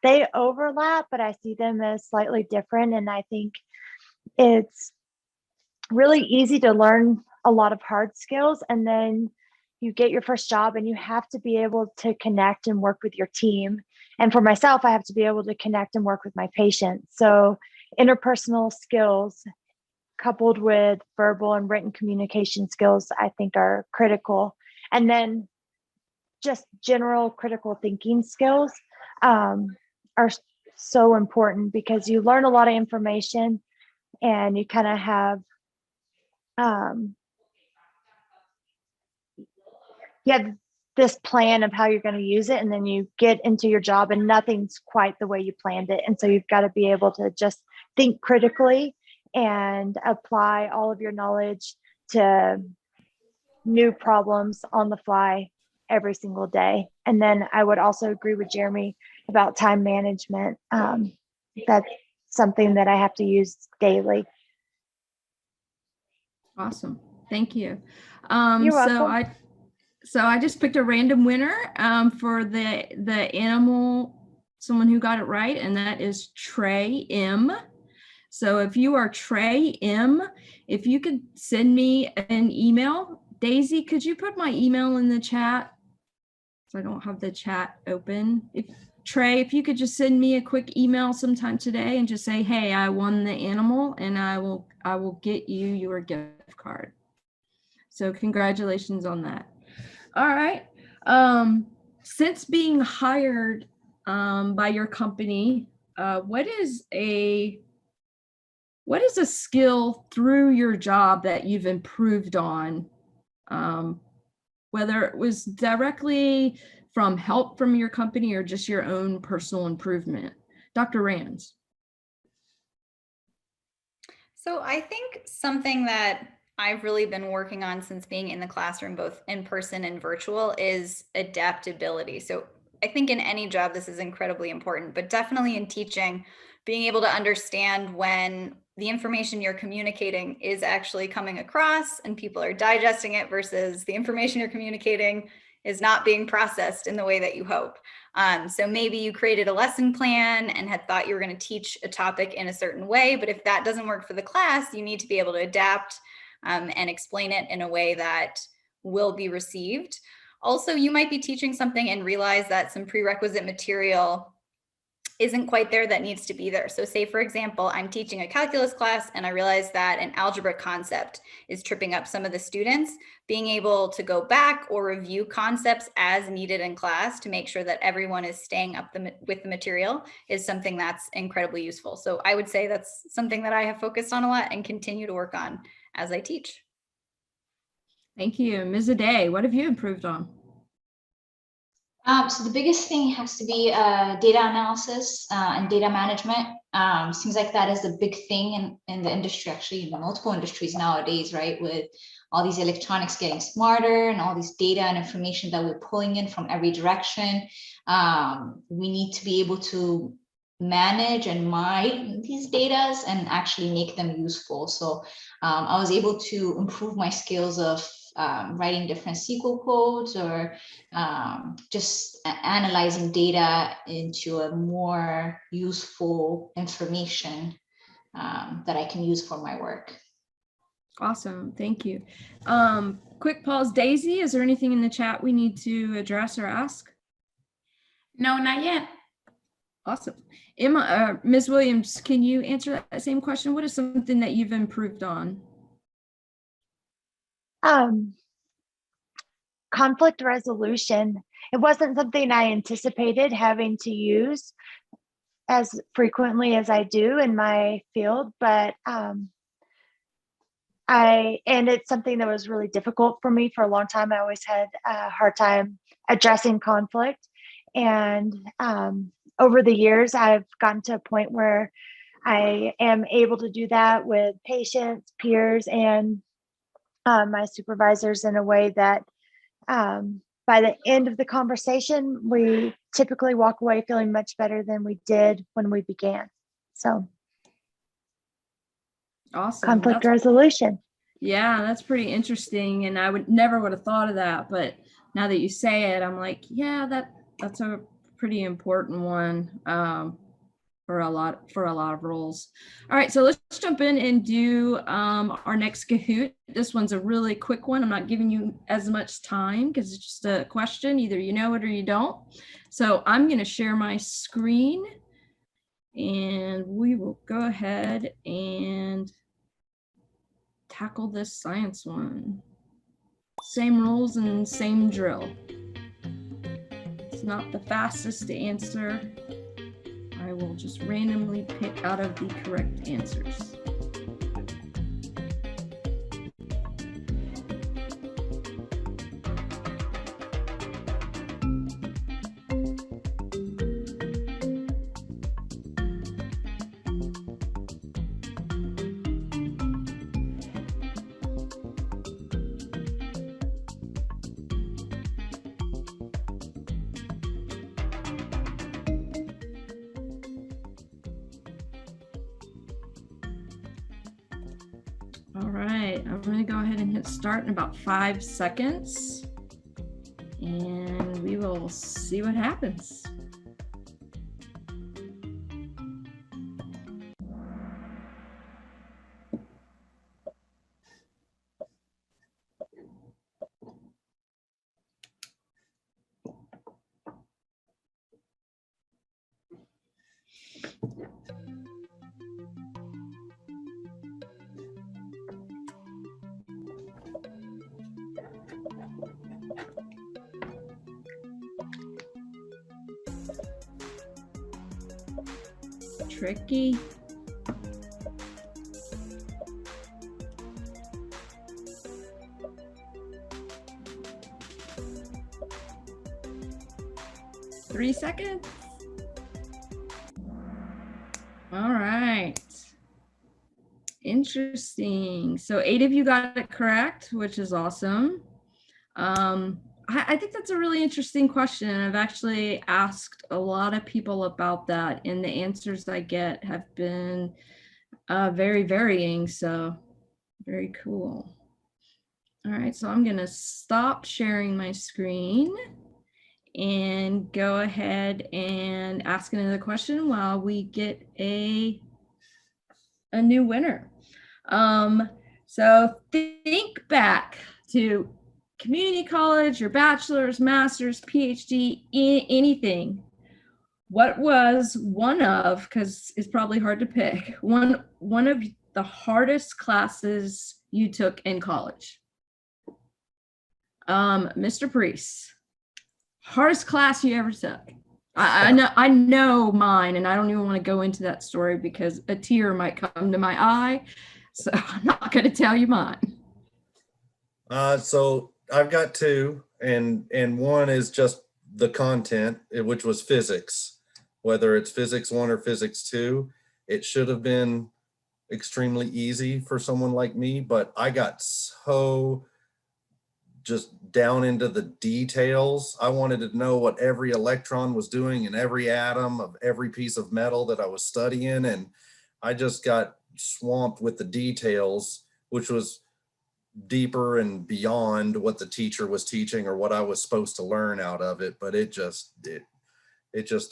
[SPEAKER 5] they overlap, but I see them as slightly different. And I think it's really easy to learn a lot of hard skills, and then you get your first job and you have to be able to connect and work with your team. And for myself, I have to be able to connect and work with my patients. So interpersonal skills coupled with verbal and written communication skills, I think are critical. And then just general critical thinking skills are so important, because you learn a lot of information and you kind of have this plan of how you're going to use it, and then you get into your job and nothing's quite the way you planned it. And so you've got to be able to just think critically and apply all of your knowledge to new problems on the fly every single day. And then I would also agree with Jeremy about time management. That's something that I have to use daily.
[SPEAKER 1] Awesome. Thank you.
[SPEAKER 5] You're welcome.
[SPEAKER 1] So I just picked a random winner for the animal, someone who got it right, and that is Trey M. So if you are Trey M, if you could send me an email. Daisy, could you put my email in the chat? So I don't have the chat open. Trey, if you could just send me a quick email sometime today and just say, hey, I won the animal, and I will get you your gift card. So congratulations on that. All right. Since being hired by your company, what is a skill through your job that you've improved on? Whether it was directly from help from your company or just your own personal improvement. Dr. Rands.
[SPEAKER 4] So I think something that I've really been working on since being in the classroom, both in person and virtual, is adaptability. So I think in any job, this is incredibly important, but definitely in teaching, being able to understand when the information you're communicating is actually coming across and people are digesting it versus the information you're communicating is not being processed in the way that you hope. So maybe you created a lesson plan and had thought you were going to teach a topic in a certain way, but if that doesn't work for the class, you need to be able to adapt and explain it in a way that will be received. Also, you might be teaching something and realize that some prerequisite material isn't quite there that needs to be there. So say, for example, I'm teaching a calculus class and I realize that an algebra concept is tripping up some of the students. Being able to go back or review concepts as needed in class to make sure that everyone is staying up with the material is something that's incredibly useful. So I would say that's something that I have focused on a lot and continue to work on as I teach.
[SPEAKER 1] Thank you. Ms. Aday, what have you improved on?
[SPEAKER 2] So the biggest thing has to be data analysis and data management. Seems like that is the big thing in the industry, actually in multiple industries nowadays, right? With all these electronics getting smarter and all this data and information that we're pulling in from every direction. We need to be able to manage and mine these data and actually make them useful. So I was able to improve my skills of writing different SQL codes or just analyzing data into a more useful information that I can use for my work.
[SPEAKER 1] Awesome. Thank you. Quick pause. Daisy, is there anything in the chat we need to address or ask?
[SPEAKER 6] No, not yet.
[SPEAKER 1] Awesome. Emma, Ms. Williams, can you answer that same question? What is something that you've improved on?
[SPEAKER 5] Conflict resolution. It wasn't something I anticipated having to use as frequently as I do in my field, but it's something that was really difficult for me for a long time. I always had a hard time addressing conflict. And over the years, I've gotten to a point where I am able to do that with patients, peers, and my supervisors in a way that by the end of the conversation, we typically walk away feeling much better than we did when we began. So
[SPEAKER 1] Awesome.
[SPEAKER 5] Conflict resolution.
[SPEAKER 1] Yeah, that's pretty interesting. And I never would have thought of that. But now that you say it, I'm like, yeah, that's a pretty important one for a lot of roles. All right, so let's jump in and do our next Kahoot. This one's a really quick one. I'm not giving you as much time because it's just a question. Either you know it or you don't. So I'm going to share my screen and we will go ahead and tackle this science one. Same rules and same drill. It's not the fastest to answer. I will just randomly pick out of the correct answers. All right, I'm going to go ahead and hit start in about 5 seconds, and we will see what happens. Tricky. Three seconds. All right. Interesting. So 8 of you got it correct, which is awesome. I think that's a really interesting question. I've actually asked a lot of people about that, and the answers I get have been very varying. So very cool. All right, so I'm going to stop sharing my screen and go ahead and ask another question while we get a new winner. So think back to community college, your bachelor's, master's, PhD, anything. What was one of, because it's probably hard to pick, one of the hardest classes you took in college? Mr. Priest, hardest class you ever took? I know mine, and I don't even want to go into that story because a tear might come to my eye. So I'm not going to tell you mine.
[SPEAKER 3] So I've got two, and one is just the content, which was physics. Whether it's physics 1 or physics 2, it should have been extremely easy for someone like me, but I got so just down into the details. I wanted to know what every electron was doing in every atom of every piece of metal that I was studying, and I just got swamped with the details, which was deeper and beyond what the teacher was teaching or what I was supposed to learn out of it. But it just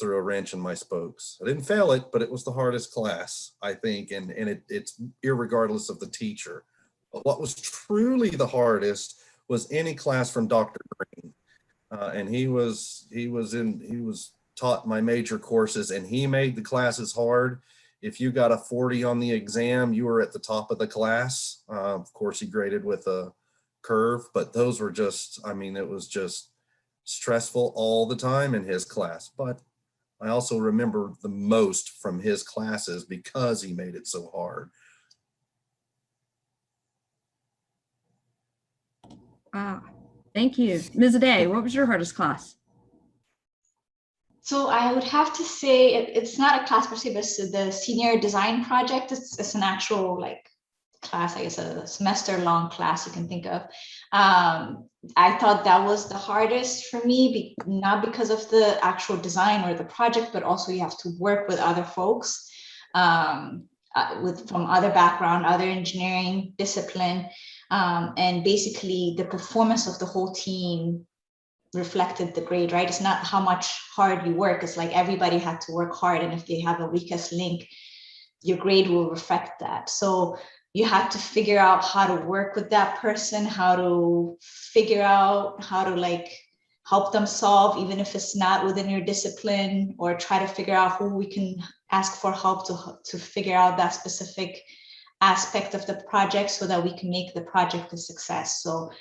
[SPEAKER 3] threw a wrench in my spokes. I didn't fail it, but it was the hardest class, I think, and it's irregardless of the teacher. But what was truly the hardest was any class from Dr. Green, and he was taught my major courses, and he made the classes hard. If you got a 40 on the exam, you were at the top of the class. Of course, he graded with a curve, but those were just, I mean, it was just stressful all the time in his class. But I also remember the most from his classes because he made it so hard.
[SPEAKER 1] Thank you. Ms. Aday, what was your hardest class?
[SPEAKER 2] So I would have to say it's not a class per se, but it's the senior design project. It's an actual like class, I guess a semester long class you can think of. I thought that was the hardest for me, not because of the actual design or the project, but also you have to work with other folks from other background, other engineering discipline. And basically the performance of the whole team reflected the grade, right? It's not how much hard you work. It's like everybody had to work hard. And if they have a weakest link, your grade will reflect that. So you had to figure out how to work with that person, how to figure out how to like help them solve, even if it's not within your discipline, or try to figure out who we can ask for help to figure out that specific aspect of the project so that we can make the project a success. So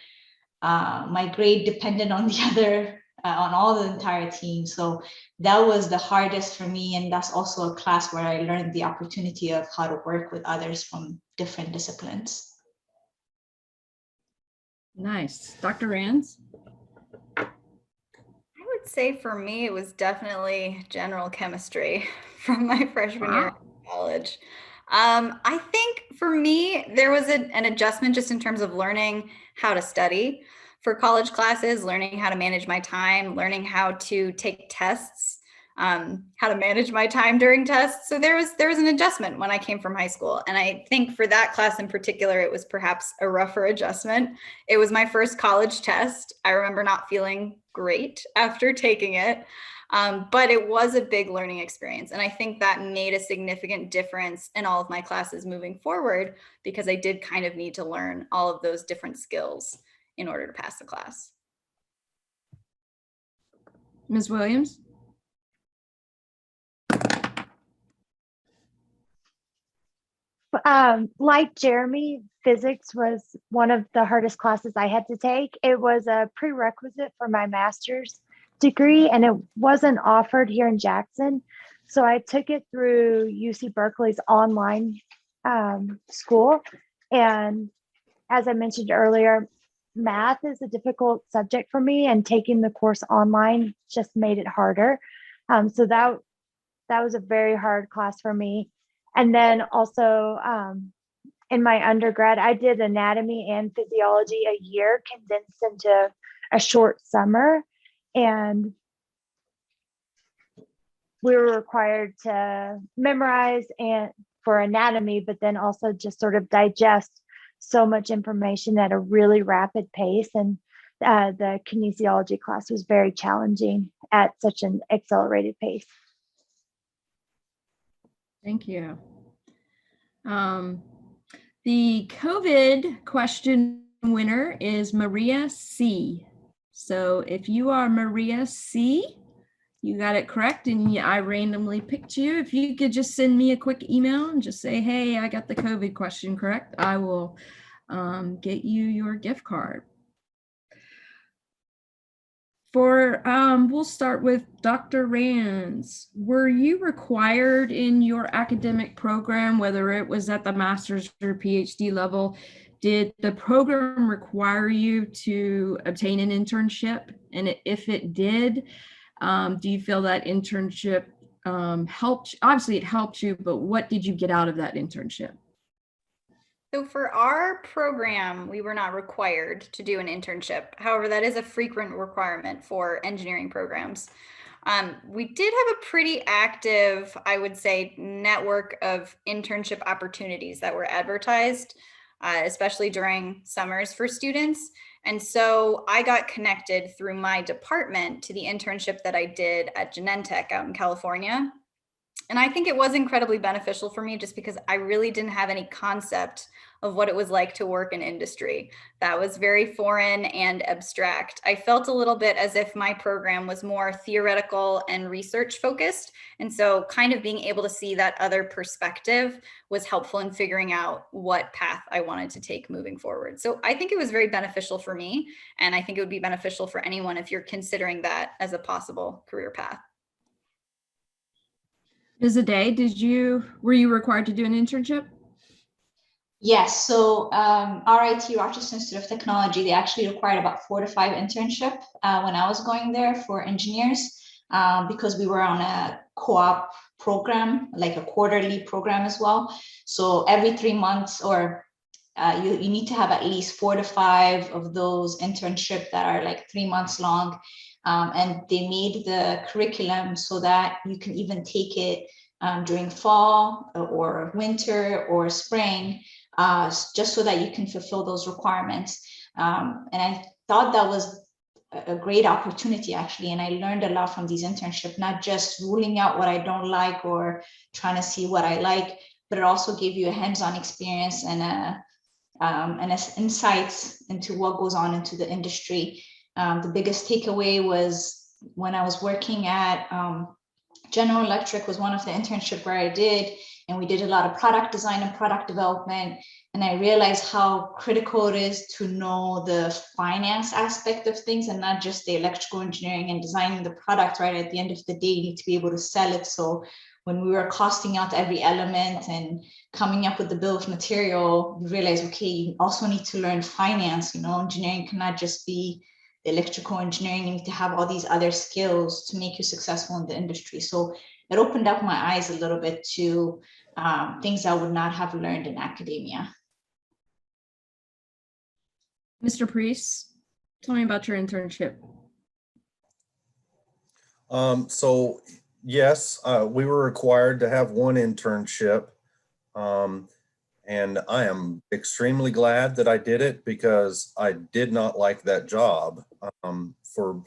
[SPEAKER 2] my grade depended on the other, on all the entire team. So that was the hardest for me. And that's also a class where I learned the opportunity of how to work with others from different disciplines.
[SPEAKER 1] Nice. Dr. Rands?
[SPEAKER 4] I would say for me, it was definitely general chemistry from my freshman year of college. I think for me, there was an adjustment just in terms of learning how to study for college classes, learning how to manage my time, learning how to take tests, how to manage my time during tests. So there was an adjustment when I came from high school. And I think for that class in particular, it was perhaps a rougher adjustment. It was my first college test. I remember not feeling great after taking it. But it was a big learning experience. And I think that made a significant difference in all of my classes moving forward, because I did kind of need to learn all of those different skills in order to pass the class.
[SPEAKER 1] Ms. Williams?
[SPEAKER 5] Like Jeremy, physics was one of the hardest classes I had to take. It was a prerequisite for my master's degree, and it wasn't offered here in Jackson. So I took it through UC Berkeley's online school. And as I mentioned earlier, math is a difficult subject for me, and taking the course online just made it harder. So that was a very hard class for me. And then also in my undergrad, I did anatomy and physiology a year condensed into a short summer. And we were required to memorize and for anatomy, but then also just sort of digest so much information at a really rapid pace. And the kinesiology class was very challenging at such an accelerated pace.
[SPEAKER 1] Thank you. The COVID question winner is Maria C. So if you are Maria C, you got it correct, and I randomly picked you. If you could just send me a quick email and just say, hey, I got the COVID question correct, I will get you your gift card. We'll start with Dr. Rands. Were you required in your academic program, whether it was at the master's or PhD level, did the program require you to obtain an internship? And if it did, do you feel that internship helped? Obviously it helped you, but what did you get out of that internship?
[SPEAKER 4] So for our program, we were not required to do an internship. However, that is a frequent requirement for engineering programs. We did have a pretty active, I would say, network of internship opportunities that were advertised, especially during summers for students. And so I got connected through my department to the internship that I did at Genentech out in California. And I think it was incredibly beneficial for me just because I really didn't have any concept of what it was like to work in industry. That was very foreign and abstract. I felt a little bit as if my program was more theoretical and research focused. And so kind of being able to see that other perspective was helpful in figuring out what path I wanted to take moving forward. So I think it was very beneficial for me. And I think it would be beneficial for anyone if you're considering that as a possible career path.
[SPEAKER 1] Ms. Aday, were you required to do an internship?
[SPEAKER 2] Yes, so RIT, Rochester Institute of Technology, they actually required about 4 to 5 internship when I was going there for engineers because we were on a co-op program, like a quarterly program as well. So every 3 months or you need to have at least 4 to 5 of those internships that are like 3 months long. And they made the curriculum so that you can even take it during fall or winter or spring, just so that you can fulfill those requirements. And I thought that was a great opportunity actually. And I learned a lot from these internships, not just ruling out what I don't like or trying to see what I like, but it also gave you a hands-on experience and insights into what goes on into the industry. The biggest takeaway was when I was working at General Electric was one of the internship where I did, and we did a lot of product design and product development. And I realized how critical it is to know the finance aspect of things and not just the electrical engineering and designing the product, right? At the end of the day, you need to be able to sell it. So when we were costing out every element and coming up with the bill of material, we realized, okay, you also need to learn finance. Engineering cannot just be the electrical engineering. You need to have all these other skills to make you successful in the industry. So it opened up my eyes a little bit to things I would not have learned in academia.
[SPEAKER 1] Mr. Priest, tell me about your internship.
[SPEAKER 3] So yes, we were required to have one internship. And I am extremely glad that I did it because I did not like that job for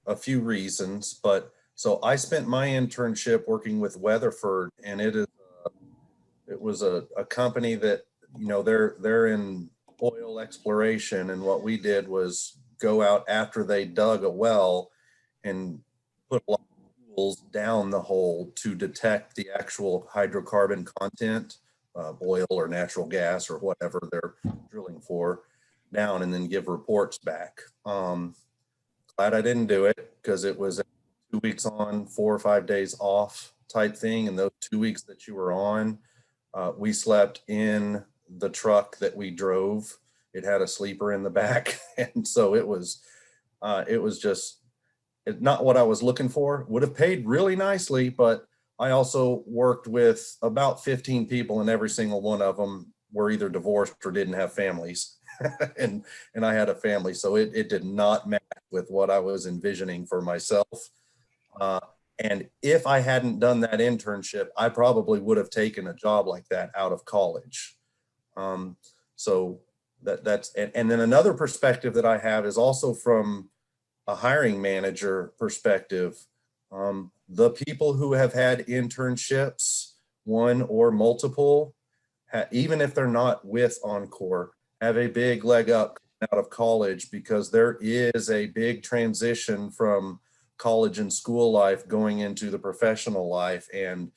[SPEAKER 3] a few reasons. But so I spent my internship working with Weatherford, and it was a company that, they're in oil exploration. And what we did was go out after they dug a well and put a lot of tools down the hole to detect the actual hydrocarbon content, oil or natural gas or whatever they're drilling for, down, and then give reports back. Glad I didn't do it because it was 2 weeks on, 4 or 5 days off type thing. And those 2 weeks that you were on, we slept in the truck that we drove. It had a sleeper in the back. And so it was just not what I was looking for. Would have paid really nicely, but I also worked with about 15 people, and every single one of them were either divorced or didn't have families. and I had a family, so it did not match with what I was envisioning for myself. And if I hadn't done that internship, I probably would have taken a job like that out of college. So that's, and then another perspective that I have is also from a hiring manager perspective. The people who have had internships, one or multiple, even if they're not with Encore, have a big leg up out of college, because there is a big transition from college and school life going into the professional life. And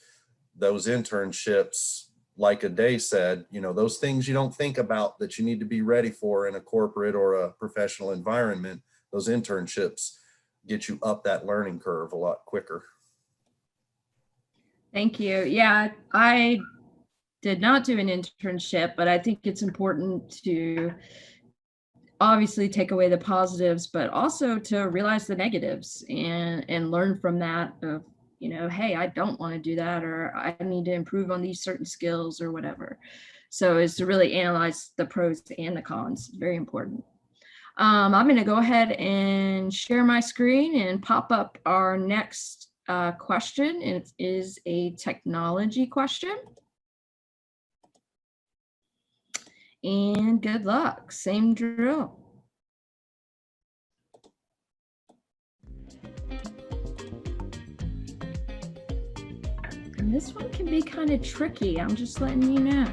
[SPEAKER 3] those internships, like Ade said, you know, those things you don't think about that you need to be ready for in a corporate or a professional environment, those internships get you up that learning curve a lot quicker.
[SPEAKER 1] Thank you. Yeah, I did not do an internship, but I think it's important to obviously take away the positives, but also to realize the negatives and learn from that of, you know, hey, I don't want to do that, or I need to improve on these certain skills or whatever. So is to really analyze the pros and the cons. Very important. I'm going to go ahead and share my screen and pop up our next question. It is a technology question. And good luck. Same drill. And this one can be kind of tricky. I'm just letting you know.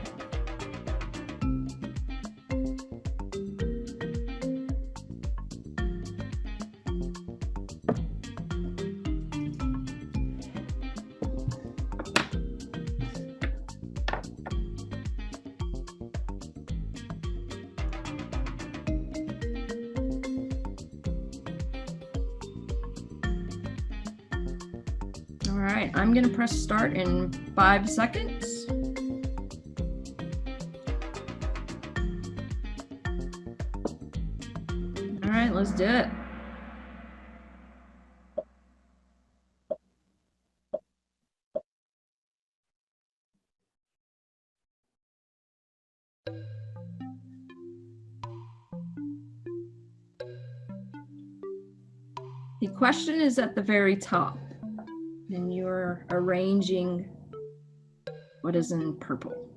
[SPEAKER 1] All right, I'm going to press start in 5 seconds. All right, let's do it. The question is at the very top, and you're arranging what is in purple.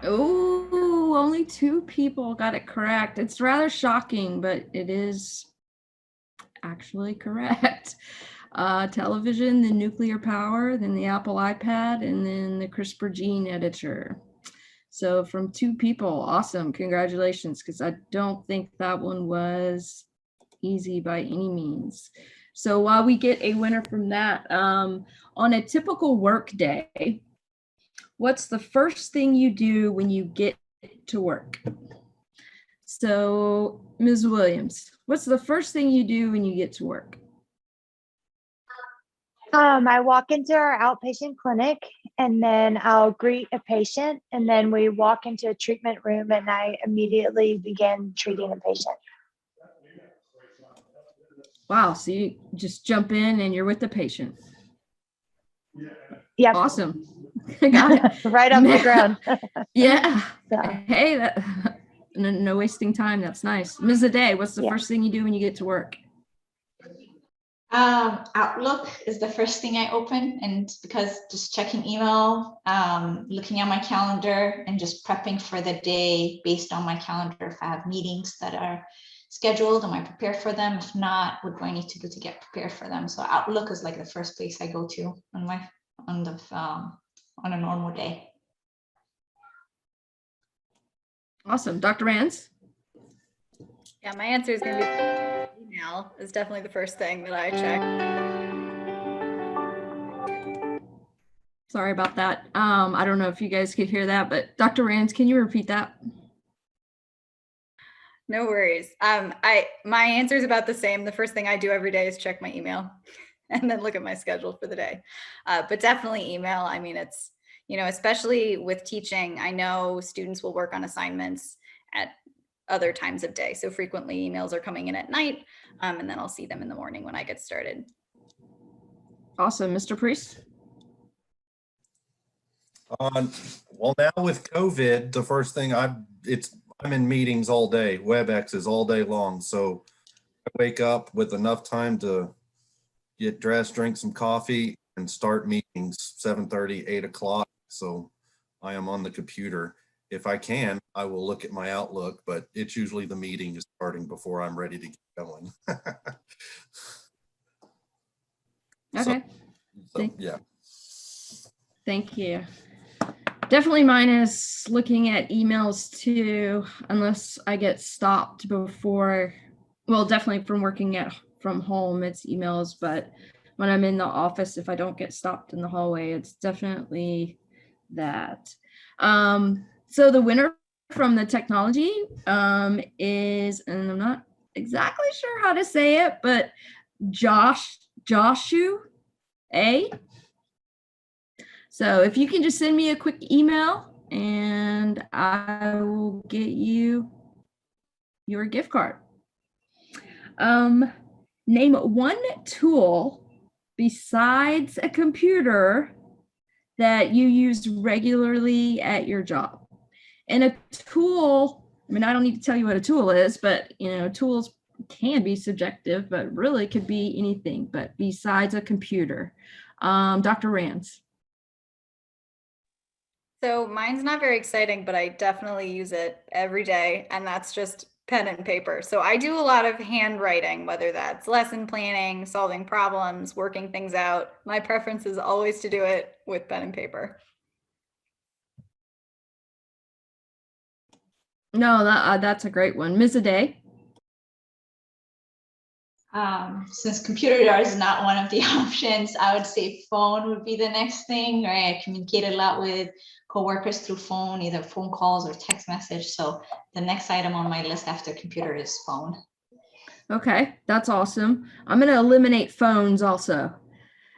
[SPEAKER 1] Oh, only 2 people got it correct. It's rather shocking, but it is actually correct. Television, the nuclear power, then the Apple iPad, and then the CRISPR gene editor. So from 2 people, awesome, congratulations, because I don't think that one was easy by any means. So while we get a winner from that, on a typical work day, what's the first thing you do when you get to work? So Ms. Williams, what's the first thing you do when you get to work?
[SPEAKER 5] I walk into our outpatient clinic, and then I'll greet a patient, and then we walk into a treatment room, and I immediately begin treating a patient.
[SPEAKER 1] Wow, so you just jump in and you're with the patient.
[SPEAKER 5] Yep.
[SPEAKER 1] Awesome. Got it.
[SPEAKER 5] Right off the ground.
[SPEAKER 1] Yeah.
[SPEAKER 5] So,
[SPEAKER 1] Hey, that, no wasting time. That's nice. Ms. Ade, what's the first thing you do when you get to work?
[SPEAKER 2] Outlook is the first thing I open, and because just checking email, looking at my calendar, and just prepping for the day based on my calendar if I have meetings that are scheduled? Am I prepared for them? If not, what do I need to do to get prepared for them? So Outlook is like the first place I go to on a normal day.
[SPEAKER 1] Awesome. Dr. Rance?
[SPEAKER 4] Yeah, my answer is going to be email is definitely the first thing that I check.
[SPEAKER 1] Sorry about that. I don't know if you guys could hear that, but Dr. Rance, can you repeat that?
[SPEAKER 4] No worries. My answer is about the same. The first thing I do every day is check my email and then look at my schedule for the day. But definitely email. I mean, it's, especially with teaching, I know students will work on assignments at other times of day. So frequently emails are coming in at night, and then I'll see them in the morning when I get started.
[SPEAKER 1] Awesome. Mr. Priest?
[SPEAKER 3] Well, now with COVID, the first thing I'm in meetings all day, WebEx is all day long. So I wake up with enough time to get dressed, drink some coffee, and start meetings 7:30, 8 o'clock. So I am on the computer. If I can, I will look at my Outlook, but it's usually the meeting is starting before I'm ready to get going.
[SPEAKER 1] Okay.
[SPEAKER 3] Yeah.
[SPEAKER 1] Thank you. Definitely mine is looking at emails too, unless I get stopped before, well, definitely from working from home, it's emails, but when I'm in the office, if I don't get stopped in the hallway, it's definitely that. So the winner from the technology is, and I'm not exactly sure how to say it, but Joshua A. So if you can just send me a quick email and I will get you your gift card. Name one tool besides a computer that you use regularly at your job. And a tool, I mean, I don't need to tell you what a tool is, but tools can be subjective, but really could be anything, but besides a computer. Dr. Rance.
[SPEAKER 4] So mine's not very exciting, but I definitely use it every day, and that's just pen and paper. So I do a lot of handwriting, whether that's lesson planning, solving problems, working things out. My preference is always to do it with pen and paper.
[SPEAKER 1] No, that's a great one. Ms. Aday?
[SPEAKER 2] Since computer is not one of the options, I would say phone would be the next thing, right? I communicate a lot with coworkers through phone, either phone calls or text message. So the next item on my list after computer is phone.
[SPEAKER 1] Okay, that's awesome. I'm going to eliminate phones also.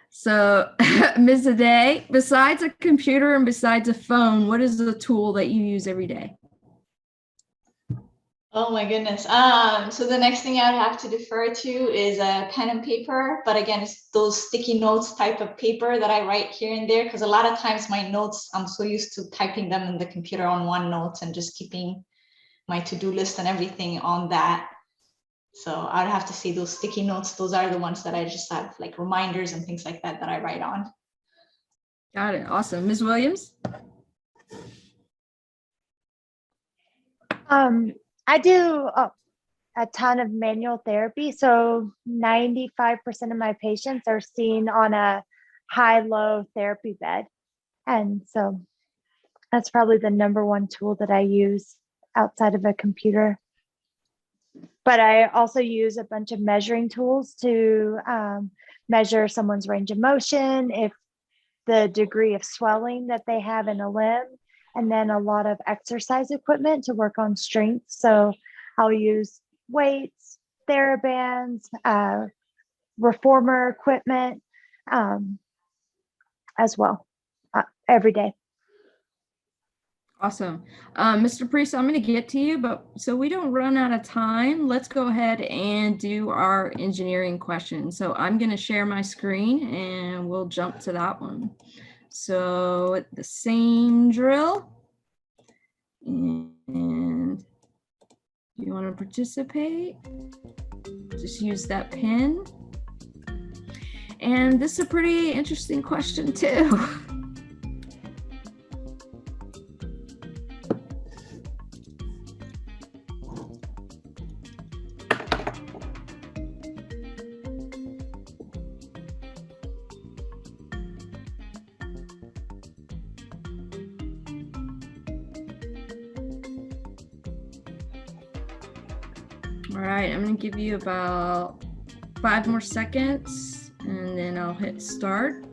[SPEAKER 1] So Ms. Aday, besides a computer and besides a phone, what is the tool that you use every day?
[SPEAKER 2] Oh my goodness. So the next thing I would have to defer to is a pen and paper, but again, it's those sticky notes type of paper that I write here and there, because a lot of times my notes, I'm so used to typing them in the computer on OneNote and just keeping my to-do list and everything on that. So I'd have to say those sticky notes, those are the ones that I just have like reminders and things like that I write on.
[SPEAKER 1] Got it. Awesome. Ms. Williams?
[SPEAKER 5] I do a ton of manual therapy. So 95% of my patients are seen on a high-low therapy bed. And so that's probably the number one tool that I use outside of a computer. But I also use a bunch of measuring tools to measure someone's range of motion, if the degree of swelling that they have in a limb, and then a lot of exercise equipment to work on strength. So I'll use weights, TheraBands, reformer equipment as well every day.
[SPEAKER 1] Awesome. Mr. Priest, I'm going to get to you, but so we don't run out of time, let's go ahead and do our engineering question. So I'm going to share my screen and we'll jump to that one. So the same drill. And you want to participate? Just use that pen. And this is a pretty interesting question too. All right, I'm gonna give you about 5 more seconds and then I'll hit start.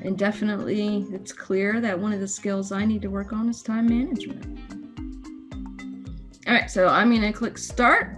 [SPEAKER 1] And definitely it's clear that one of the skills I need to work on is time management. All right, so I'm gonna click start.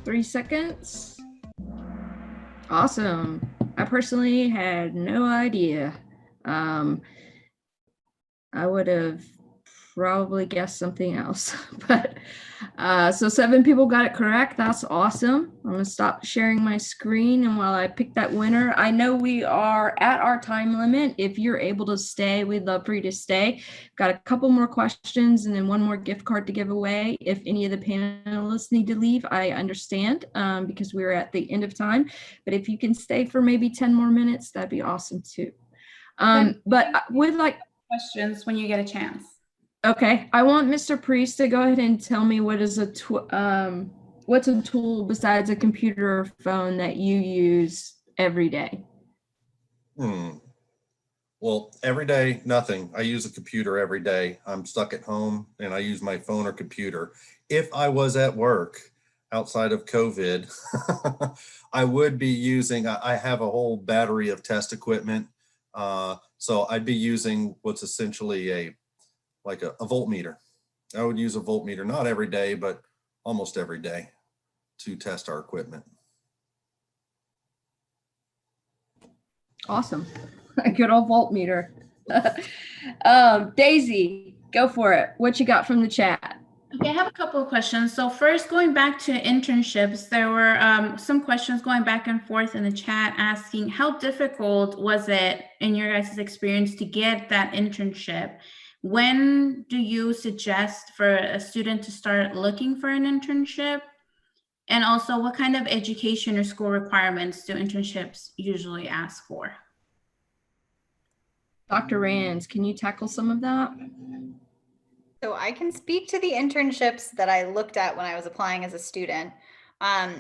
[SPEAKER 1] Three seconds. Awesome. I personally had no idea. I would have probably guessed something else, but so 7 people got it correct. That's awesome. I'm gonna stop sharing my screen, and while I pick that winner, I know we are at our time limit. If you're able to stay, we'd love for you to stay. Got a couple more questions and then one more gift card to give away. If any of the panelists need to leave, I understand, because we're at the end of time, but if you can stay for maybe 10 more minutes, that'd be awesome too. But I would like
[SPEAKER 6] questions when you get a chance.
[SPEAKER 1] Okay, I want Mr. Priest to go ahead and tell me what is what's a tool besides a computer or phone that you use every day?
[SPEAKER 3] Well, every day, nothing. I use a computer every day. I'm stuck at home and I use my phone or computer. If I was at work outside of COVID, I would be using, I have a whole battery of test equipment. So I'd be using what's essentially a voltmeter. I would use a voltmeter, not every day, but almost every day to test our equipment.
[SPEAKER 1] Awesome. A good old voltmeter. Daisy, go for it. What you got from the chat?
[SPEAKER 6] Okay, I have a couple of questions. So first, going back to internships, there were some questions going back and forth in the chat asking how difficult was it in your guys' experience to get that internship? When do you suggest for a student to start looking for an internship? And also, what kind of education or school requirements do internships usually ask for?
[SPEAKER 1] Dr. Rands, can you tackle some of that?
[SPEAKER 4] So I can speak to the internships that I looked at when I was applying as a student.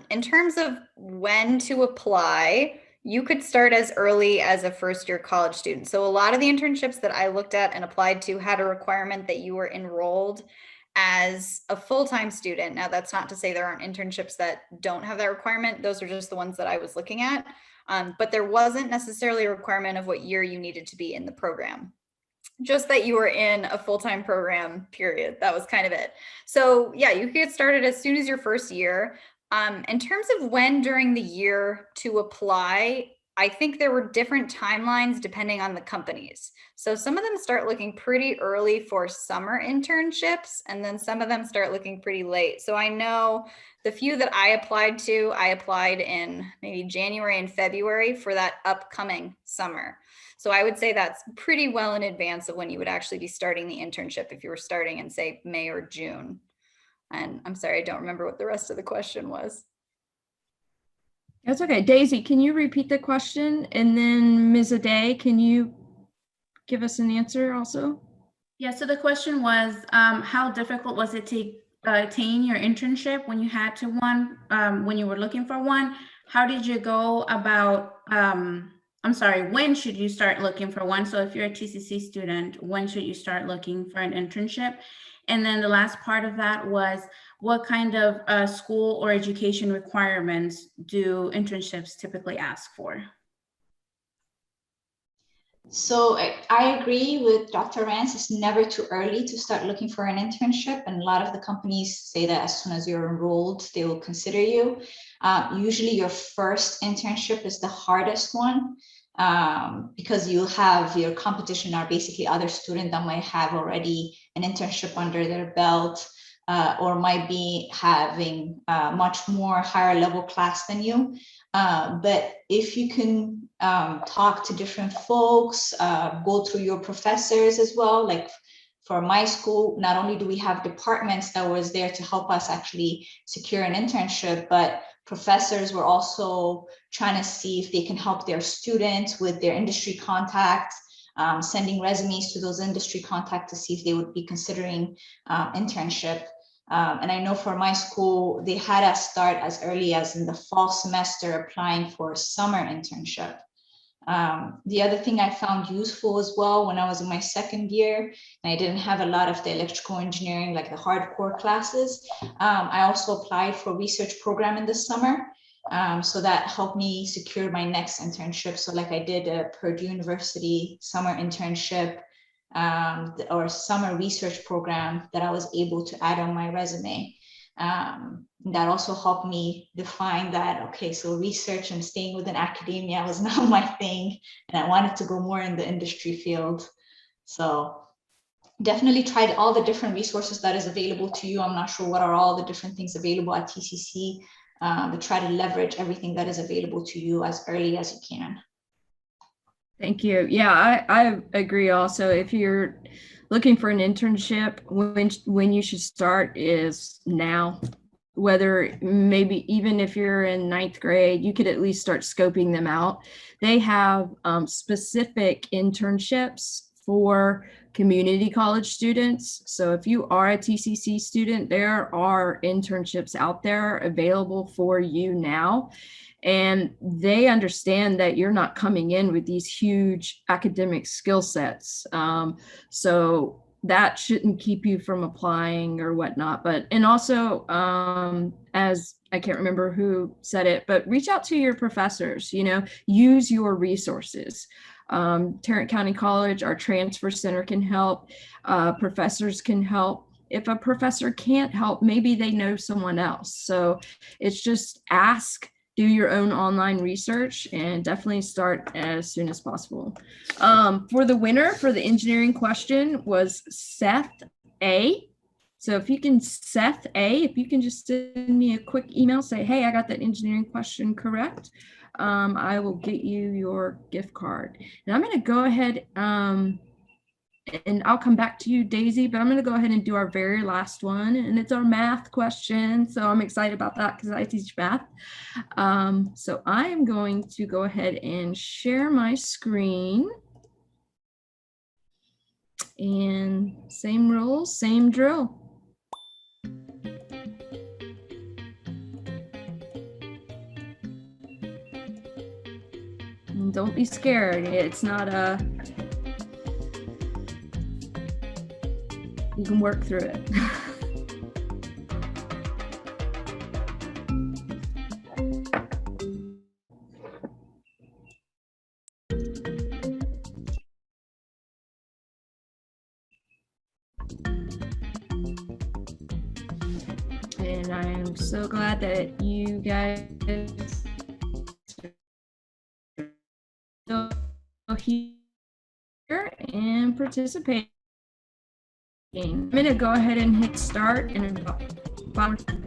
[SPEAKER 4] In terms of when to apply, you could start as early as a first-year college student. So a lot of the internships that I looked at and applied to had a requirement that you were enrolled as a full-time student. Now, that's not to say there aren't internships that don't have that requirement. Those are just the ones that I was looking at. But there wasn't necessarily a requirement of what year you needed to be in the program. Just that you were in a full-time program, period. That was kind of it. So yeah, you could get started as soon as your first year. In terms of when during the year to apply, I think there were different timelines depending on the companies. So some of them start looking pretty early for summer internships, and then some of them start looking pretty late. So I know the few that I applied in maybe January and February for that upcoming summer. So I would say that's pretty well in advance of when you would actually be starting the internship if you were starting in, say, May or June. And I'm sorry, I don't remember what the rest of the question was.
[SPEAKER 1] That's okay. Daisy, can you repeat the question? And then Ms. Aday, can you give us an answer also?
[SPEAKER 6] Yeah, so the question was, how difficult was it to attain your internship when you had to one, when you were looking for one? How did you go about, I'm sorry, when should you start looking for one? So if you're a TCC student, when should you start looking for an internship? And then the last part of that was, what kind of school or education requirements do internships typically ask for?
[SPEAKER 2] So I agree with Dr. Rance. It's never too early to start looking for an internship. And a lot of the companies say that as soon as you're enrolled, they will consider you. Usually your first internship is the hardest one, because you'll have your competition are basically other students that might have already an internship under their belt, or might be having much more higher level class than you. But if you can talk to different folks, go through your professors as well. Like for my school, not only do we have departments that was there to help us actually secure an internship, but professors were also trying to see if they can help their students with their industry contacts, sending resumes to those industry contacts to see if they would be considering internship. And I know for my school, they had us start as early as in the fall semester applying for a summer internship. The other thing I found useful as well when I was in my second year, and I didn't have a lot of the electrical engineering, like the hardcore classes, I also applied for research program in the summer. So that helped me secure my next internship. So like I did a Purdue University summer internship, or summer research program that I was able to add on my resume. That also helped me define that, okay, so research and staying within academia was not my thing, and I wanted to go more in the industry field. So definitely tried all the different resources that is available to you. I'm not sure what are all the different things available at TCC, but try to leverage everything that is available to you as early as you can.
[SPEAKER 1] Thank you. Yeah, I agree also. If you're looking for an internship, when you should start is now. Whether maybe even if you're in ninth grade, you could at least start scoping them out. They have specific internships for community college students. So if you are a TCC student, there are internships out there available for you now. And they understand that you're not coming in with these huge academic skill sets. So that shouldn't keep you from applying or whatnot. But, and also, as I can't remember who said it, but reach out to your professors, use your resources. Tarrant County College, our transfer center can help. Professors can help. If a professor can't help, maybe they know someone else. So it's just ask, do your own online research, and definitely start as soon as possible. For the winner for the engineering question was Seth A. So if you can, Seth A, if you can just send me a quick email, say, hey, I got that engineering question correct. I will get you your gift card. And I'm going to go ahead and I'll come back to you, Daisy, but I'm going to go ahead and do our very last one. And it's our math question. So I'm excited about that because I teach math. So I am going to go ahead and share my screen. And same rules, same drill. And don't be scared. It's not a... You can work through it. And I am so glad that you guys are here and participating. I'm going to go ahead and hit start in about 5 seconds.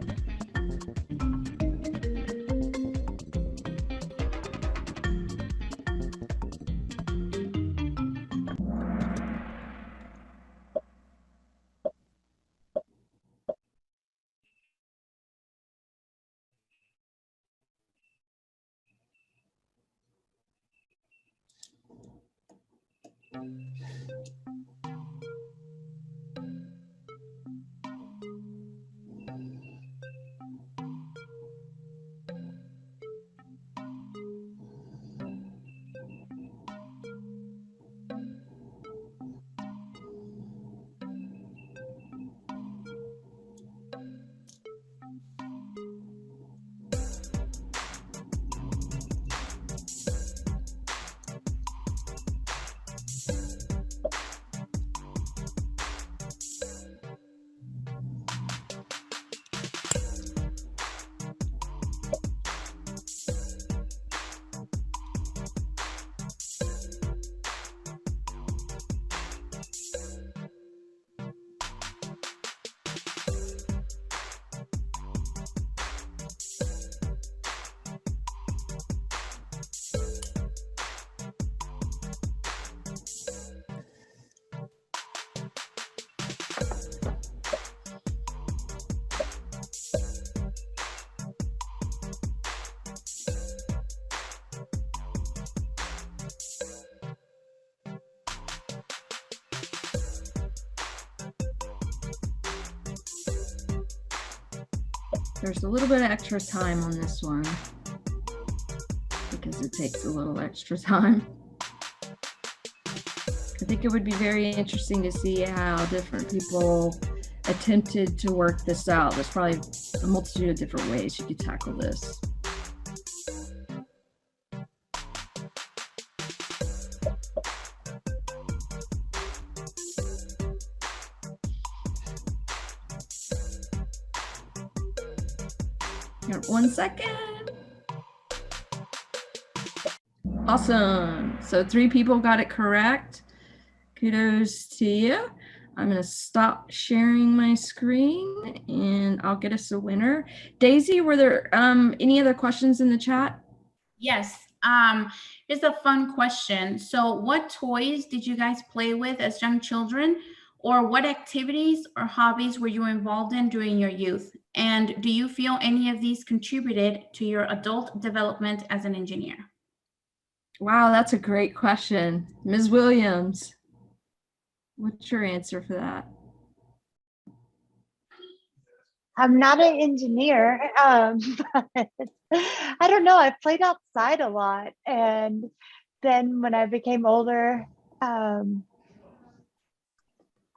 [SPEAKER 1] There's a little bit of extra time on this one because it takes a little extra time. I think it would be very interesting to see how different people attempted to work this out. There's probably a multitude of different ways you could tackle this. Got 1 second. Awesome. So 3 people got it correct. Kudos to you. I'm going to stop sharing my screen and I'll get us a winner. Daisy, were there any other questions in the chat?
[SPEAKER 6] Yes. Here's a fun question. So what toys did you guys play with as young children, or what activities or hobbies were you involved in during your youth? And do you feel any of these contributed to your adult development as an engineer?
[SPEAKER 1] Wow, that's a great question. Ms. Williams, what's your answer for that?
[SPEAKER 5] I'm not an engineer, but I don't know. I played outside a lot. And then when I became older,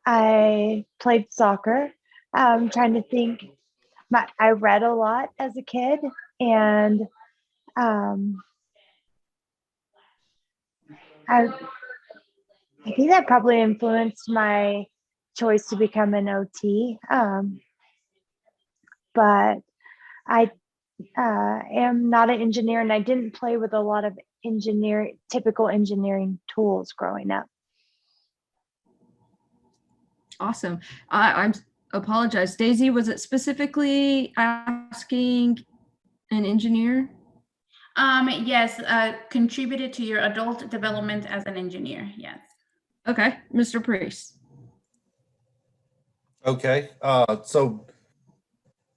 [SPEAKER 5] I played soccer. Trying to think, I read a lot as a kid, and I think that probably influenced my choice to become an OT. But I am not an engineer, and I didn't play with a lot of typical engineering tools growing up.
[SPEAKER 1] Awesome. I apologize. Daisy, was it specifically asking an engineer?
[SPEAKER 6] Yes, contributed to your adult development as an engineer, yes.
[SPEAKER 1] Okay, Mr. Priest.
[SPEAKER 3] Okay, so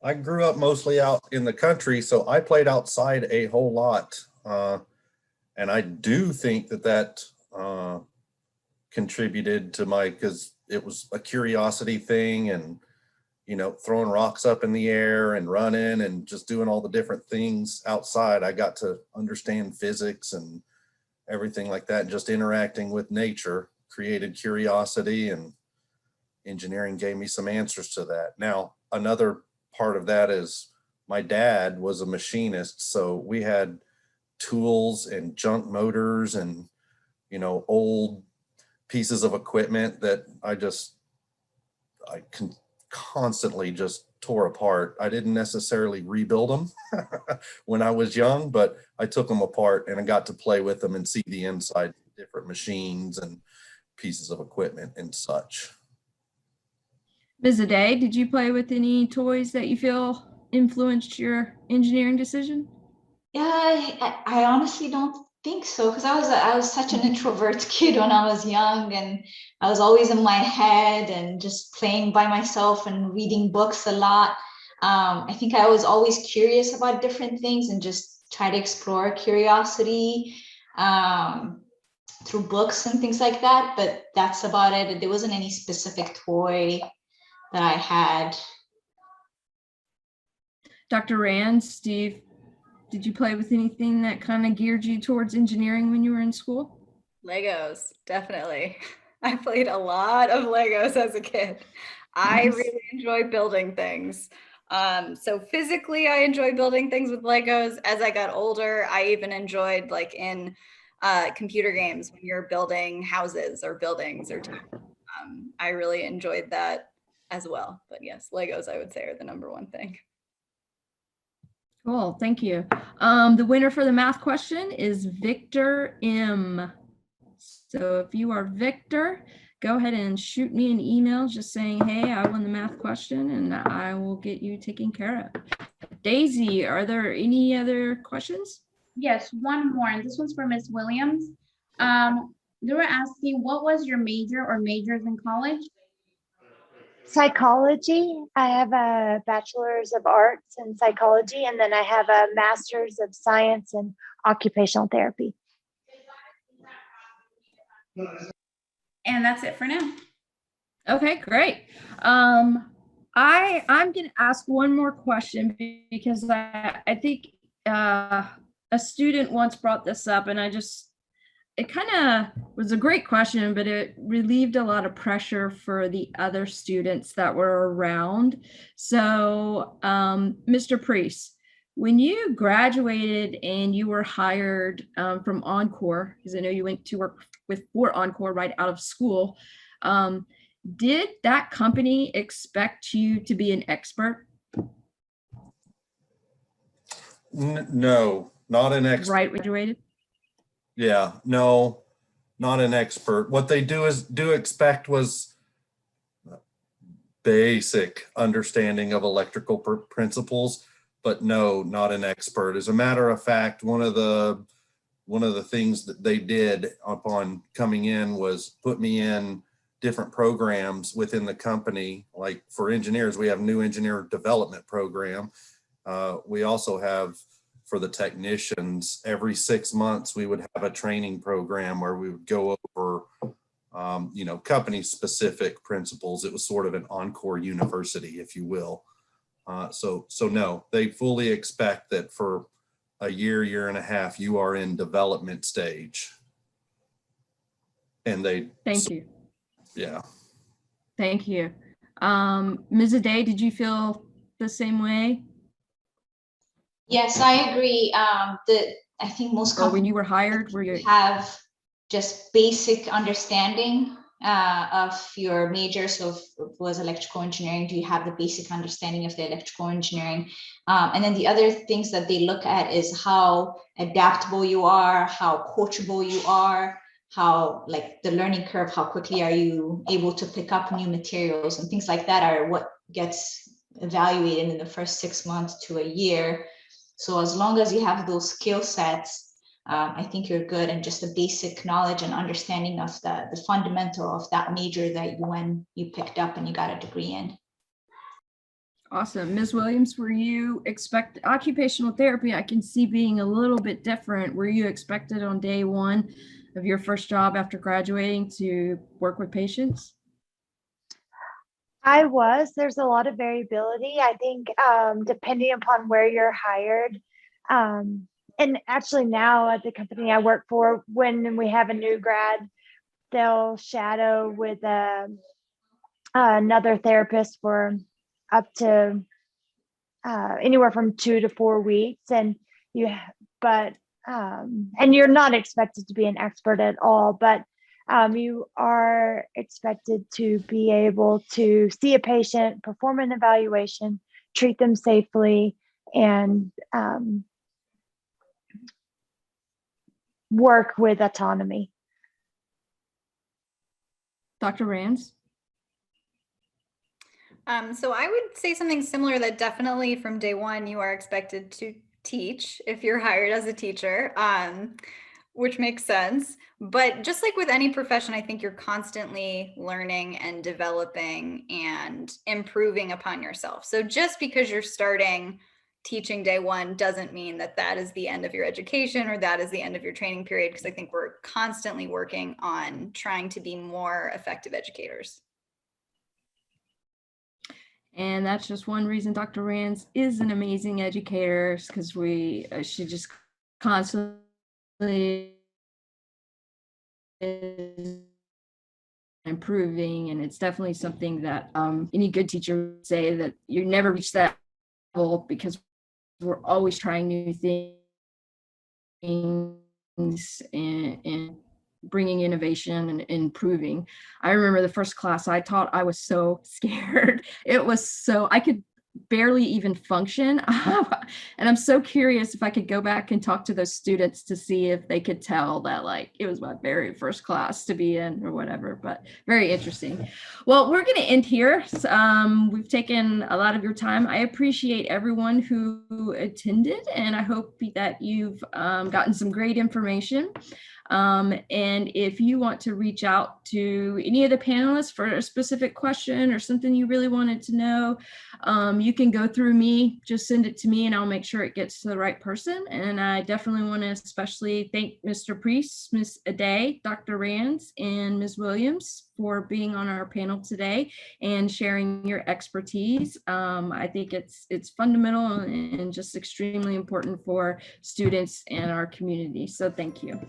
[SPEAKER 3] I grew up mostly out in the country, so I played outside a whole lot. And I do think that contributed to because it was a curiosity thing, and, you know, throwing rocks up in the air and running and just doing all the different things outside. I got to understand physics and everything like that. And just interacting with nature created curiosity, and engineering gave me some answers to that. Now, another part of that is my dad was a machinist. So we had tools and junk motors and, you know, old pieces of equipment that I constantly just tore apart. I didn't necessarily rebuild them when I was young, but I took them apart and I got to play with them and see the inside of different machines and pieces of equipment and such.
[SPEAKER 1] Ms. Aday, did you play with any toys that you feel influenced your engineering decision?
[SPEAKER 2] Yeah, I honestly don't think so, because I was such an introvert kid when I was young, and I was always in my head and just playing by myself and reading books a lot. I think I was always curious about different things and just try to explore curiosity through books and things like that, but that's about it. There wasn't any specific toy that I had.
[SPEAKER 1] Dr. Rand, Steve, did you play with anything that kind of geared you towards engineering when you were in school?
[SPEAKER 4] Legos, definitely. I played a lot of Legos as a kid. I really enjoy building things. So physically, I enjoy building things with Legos. As I got older, I even enjoyed, like, in computer games when you're building houses or buildings or I really enjoyed that as well. But yes, Legos, I would say, are the #1 thing.
[SPEAKER 1] Cool, thank you. The winner for the math question is Victor M. So if you are Victor, go ahead and shoot me an email just saying, hey, I won the math question, and I will get you taken care of. Daisy, are there any other questions?
[SPEAKER 6] Yes, one more, and this one's for Ms. Williams. They were asking, what was your major or majors in college?
[SPEAKER 5] Psychology. I have a bachelor's of arts in psychology, and then I have a master's of science in occupational therapy.
[SPEAKER 6] And that's it for now.
[SPEAKER 1] Okay, great. I'm going to ask one more question because I think a student once brought this up, and it kind of was a great question, but it relieved a lot of pressure for the other students that were around. So, Mr. Priest, when you graduated and you were hired from Encore, because I know you went to work for Encore right out of school, did that company expect you to be an expert?
[SPEAKER 3] No, not an expert.
[SPEAKER 1] Right, graduated?
[SPEAKER 3] Yeah, no, not an expert. What they do expect was basic understanding of electrical principles, but no, not an expert. As a matter of fact, one of the things that they did upon coming in was put me in different programs within the company. Like for engineers, we have new engineer development program. We also have, for the technicians, every 6 months, we would have a training program where we would go over, company specific principles. It was sort of an Encore university, if you will. So no, they fully expect that for a year and a half, you are in development stage. And
[SPEAKER 1] Thank you.
[SPEAKER 3] Yeah.
[SPEAKER 1] Thank you. Ms. Ade, did you feel the same way?
[SPEAKER 2] Yes, I agree. I think most
[SPEAKER 1] Or when you
[SPEAKER 2] companies
[SPEAKER 1] were hired, were you?
[SPEAKER 2] have just basic understanding of your major. So if it was electrical engineering, do you have the basic understanding of the electrical engineering? And then the other things that they look at is how adaptable you are, how coachable you are, how like the learning curve, how quickly are you able to pick up new materials, and things like that are what gets evaluated in the first 6 months to a year. So as long as you have those skill sets, I think you're good, and just a basic knowledge and understanding of the fundamental of that major that you picked up and you got a degree in.
[SPEAKER 1] Awesome. Ms. Williams, were you expect occupational therapy? I can see being a little bit different. Were you expected on day one of your first job after graduating to work with patients?
[SPEAKER 5] There's a lot of variability. I think depending upon where you're hired. And actually now at the company I work for, when we have a new grad, they'll shadow with another therapist for up to anywhere from 2 to 4 weeks. And and you're not expected to be an expert at all, but you are expected to be able to see a patient, perform an evaluation, treat them safely, and work with autonomy.
[SPEAKER 1] Dr. Rands?
[SPEAKER 4] So I would say something similar, that definitely from day one, you are expected to teach if you're hired as a teacher, which makes sense. But just like with any profession, I think you're constantly learning and developing and improving upon yourself. So just because you're starting teaching day one doesn't mean that that is the end of your education or that is the end of your training period, because I think we're constantly working on trying to be more effective educators.
[SPEAKER 1] And that's just one reason Dr. Rands is an amazing educator, because she just constantly is improving. And it's definitely something that any good teacher would say, that you never reach that level, because we're always trying new things and bringing innovation and improving. I remember the first class I taught, I was so scared. I could barely even function. And I'm so curious if I could go back and talk to those students to see if they could tell that like it was my very first class to be in or whatever, but very interesting. Well, we're going to end here. We've taken a lot of your time. I appreciate everyone who attended, and I hope that you've gotten some great information. And if you want to reach out to any of the panelists for a specific question or something you really wanted to know, you can go through me, just send it to me and I'll make sure it gets to the right person. And I definitely want to especially thank Mr. Priest, Ms. Aday, Dr. Rands, and Ms. Williams for being on our panel today and sharing your expertise. I think it's fundamental and just extremely important for students and our community. So thank you.